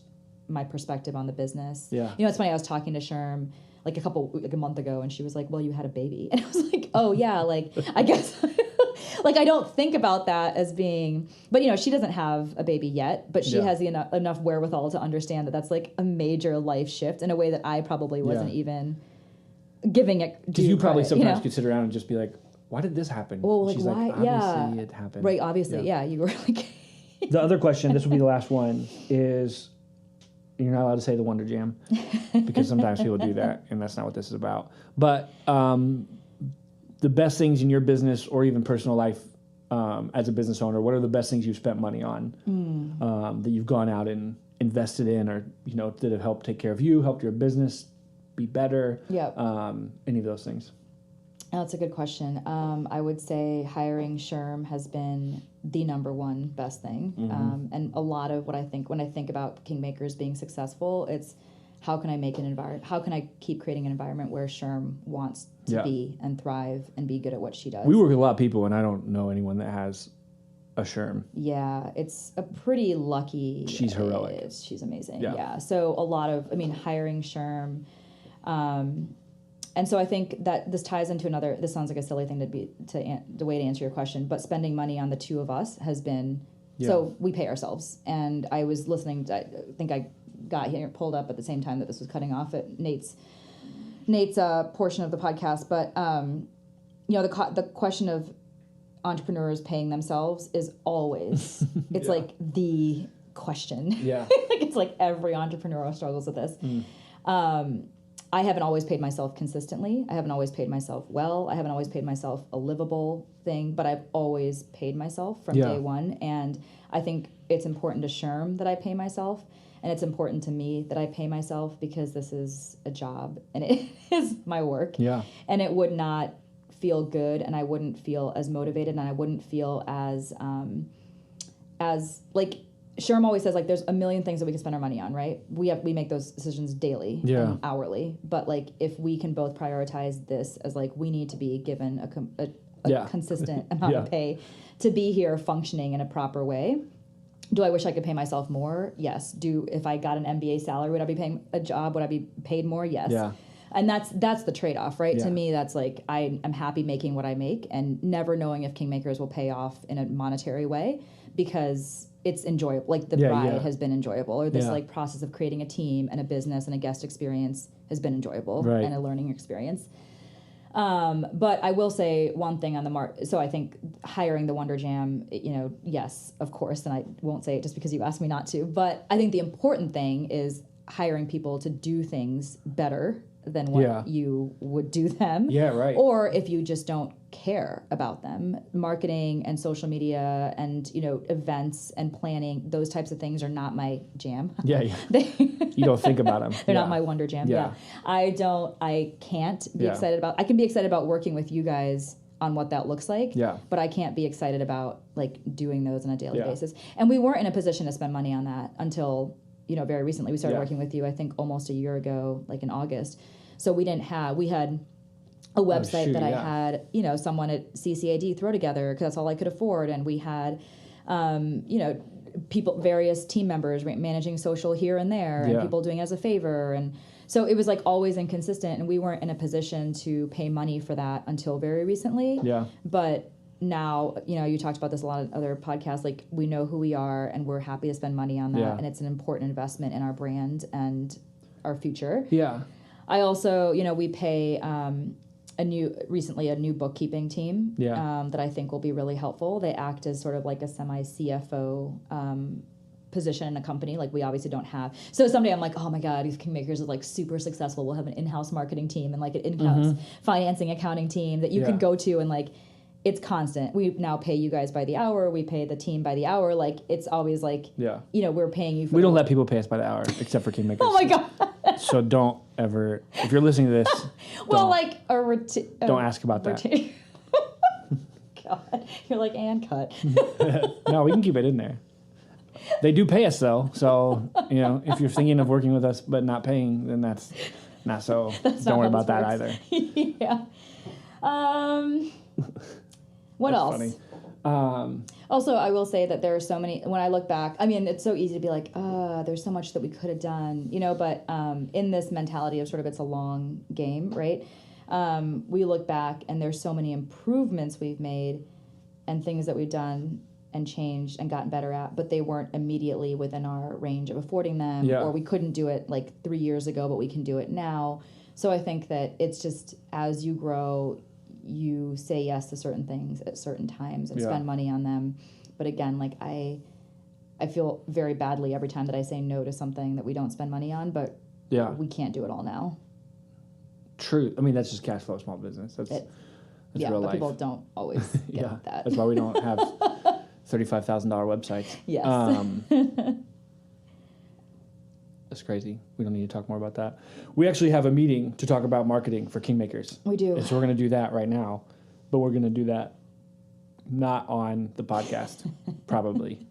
my perspective on the business. You know, it's funny, I was talking to Sherm like a month ago, and she was like, well, you had a baby. And I was like, oh yeah, like, I guess, like, I don't think about that as being, but you know, she doesn't have a baby yet, but she has enough wherewithal to understand that that's like a major life shift in a way that I probably wasn't even giving it. Because you probably sometimes could sit around and just be like, why did this happen? Well, like, she's why? Like, obviously it happened. Right, obviously, you were like... The other question, this will be the last one, is you're not allowed to say the Wonder Jam because sometimes people do that, and that's not what this is about. But the best things in your business or even personal life as a business owner, what are the best things you've spent money on that you've gone out and invested in, or you know, that have helped take care of you, helped your business be better? Any of those things? That's a good question. I would say hiring Sherm has been the number one best thing. And a lot of what I think, when I think about Kingmakers being successful, it's how can I make an environment, how can I keep creating an environment where Sherm wants to be and thrive and be good at what she does. We work with a lot of people, and I don't know anyone that has a Sherm. Yeah, it's a pretty lucky. She's heroic. She's amazing. Yeah. So a lot of, hiring Sherm, and so I think that this ties into another, this sounds like a silly thing the way to answer your question, but spending money on the two of us has been, so we pay ourselves. And I was listening, I think I got here pulled up at the same time that this was cutting off at Nate's portion of the podcast. But, the question of entrepreneurs paying themselves is always, it's like the question. It's like every entrepreneur struggles with this. I haven't always paid myself consistently. I haven't always paid myself well. I haven't always paid myself a livable thing, but I've always paid myself from day one. And I think it's important to Sherm that I pay myself. And it's important to me that I pay myself because this is a job and it is my work. And it would not feel good, and I wouldn't feel as motivated, and I wouldn't feel as like, Sherm always says, like, there's a million things that we can spend our money on, right? We make those decisions daily and hourly. But, like, if we can both prioritize this as, like, we need to be given a consistent amount of pay to be here functioning in a proper way. Do I wish I could pay myself more? Yes. If I got an MBA salary, would I be paying a job? Would I be paid more? Yes. And that's the trade-off, right? To me, that's like, I'm happy making what I make and never knowing if Kingmakers will pay off in a monetary way, because it's enjoyable. Like the ride has been enjoyable, or this like process of creating a team and a business and a guest experience has been enjoyable and a learning experience. But I will say one thing on the so I think hiring the Wonder Jam, yes, of course, and I won't say it just because you asked me not to, but I think the important thing is hiring people to do things better than what you would do them. Or if you just don't care about them. Marketing and social media and, events and planning, those types of things are not my jam. You don't think about them. They're not my Wonder Jam. I can't be excited about, I can be excited about working with you guys on what that looks like. But I can't be excited about like doing those on a daily basis. And we weren't in a position to spend money on that until very recently. We started working with you, I think, almost a year ago, like in August. So we had a website I had, someone at CCAD throw together because that's all I could afford. And we had, various team members managing social here and there and people doing it as a favor. And so it was like always inconsistent, and we weren't in a position to pay money for that until very recently. But now, you talked about this a lot of other podcasts, like we know who we are and we're happy to spend money on that. And it's an important investment in our brand and our future. I also, we pay a new bookkeeping team that I think will be really helpful. They act as sort of like a semi-CFO position in a company. Like we obviously don't have. So someday I'm like, oh my God, if Kingmakers is like super successful, we'll have an in-house marketing team and like an in-house financing accounting team that you can go to, and like it's constant. We now pay you guys by the hour. We pay the team by the hour. Like it's always like, we're paying you. We don't let people pay us by the hour except for Kingmakers. Oh my God. So don't ever, if you're listening to this, don't ask about that. God, you're like, and cut. No, we can keep it in there. They do pay us though, so if you're thinking of working with us but not paying, then that's not so. Don't worry about that either. Yeah. What that's else? Funny. Also, I will say that there are so many. When I look back, I mean, it's so easy to be like, there's so much that we could have done, But in this mentality of sort of it's a long game, right? We look back and there's so many improvements we've made and things that we've done and changed and gotten better at, but they weren't immediately within our range of affording them, or we couldn't do it like 3 years ago, but we can do it now. So I think that it's just as you grow, you say yes to certain things at certain times and spend money on them. But again, like I feel very badly every time that I say no to something that we don't spend money on, but we can't do it all now. True. I mean, that's just cash flow small business. That's real life. People don't always get that. That's why we don't have $35,000 websites. Yes. That's crazy. We don't need to talk more about that. We actually have a meeting to talk about marketing for Kingmakers. We do. And so we're going to do that right now, but we're going to do that not on the podcast, probably.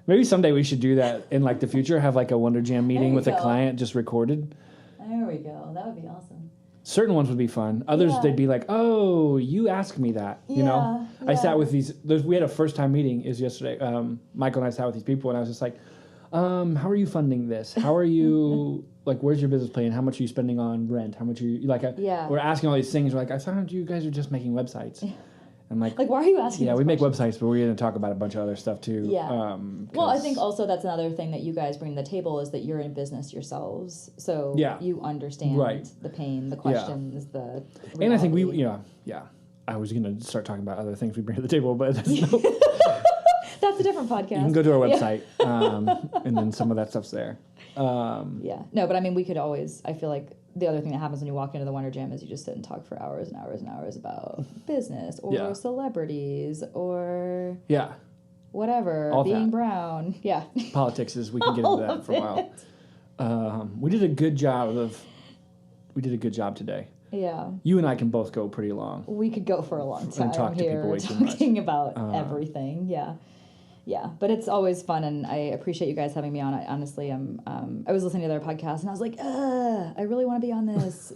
Maybe someday we should do that in like the future, have like a Wonder Jam meeting with a client just recorded. There we go. That would be awesome. Certain ones would be fun. Others, they'd be like, oh, you asked me that, I sat with we had a first time meeting yesterday. Michael and I sat with these people and I was just like, how are you funding this? How are you, like, where's your business plan? How much are you spending on rent? How much are you, we're asking all these things. We're like, I thought you guys are just making websites. Yeah. I'm like, why are you asking? Yeah, we make websites, but we're going to talk about a bunch of other stuff too. Yeah. Well, I think also that's another thing that you guys bring to the table is that you're in business yourselves, so you understand the pain, the questions, the reality. And I think I was going to start talking about other things we bring to the table, but that's that's a different podcast. You can go to our website, and then some of that stuff's there. No, but I mean, we could always. I feel like the other thing that happens when you walk into the Wonder Jam is you just sit and talk for hours and hours and hours about business or celebrities or whatever, all being that. Brown. Yeah. Politics is we can get into that for a while. We did a good job today. Yeah. You and I can both go pretty long. We could go for a long time and talk to people way too much. Talking about everything. Yeah. Yeah, but it's always fun, and I appreciate you guys having me on. I honestly am. I was listening to their podcast, and I was like, I really want to be on this.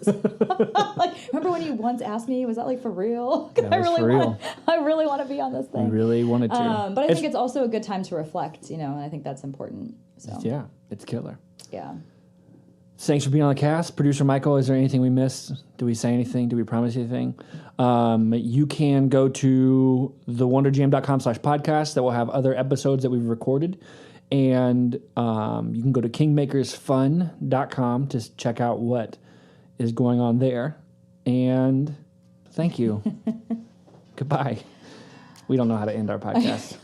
Like, remember when you once asked me, was that like for real? That was for real. I really want to be on this thing. I really wanted to. But I think it's also a good time to reflect, and I think that's important. So yeah, it's killer. Yeah. Thanks for being on the cast. Producer Michael, is there anything we missed? Did we say anything? Did we promise anything? You can go to thewonderjam.com/podcast that will have other episodes that we've recorded. And you can go to kingmakersfun.com to check out what is going on there. And thank you. Goodbye. We don't know how to end our podcast.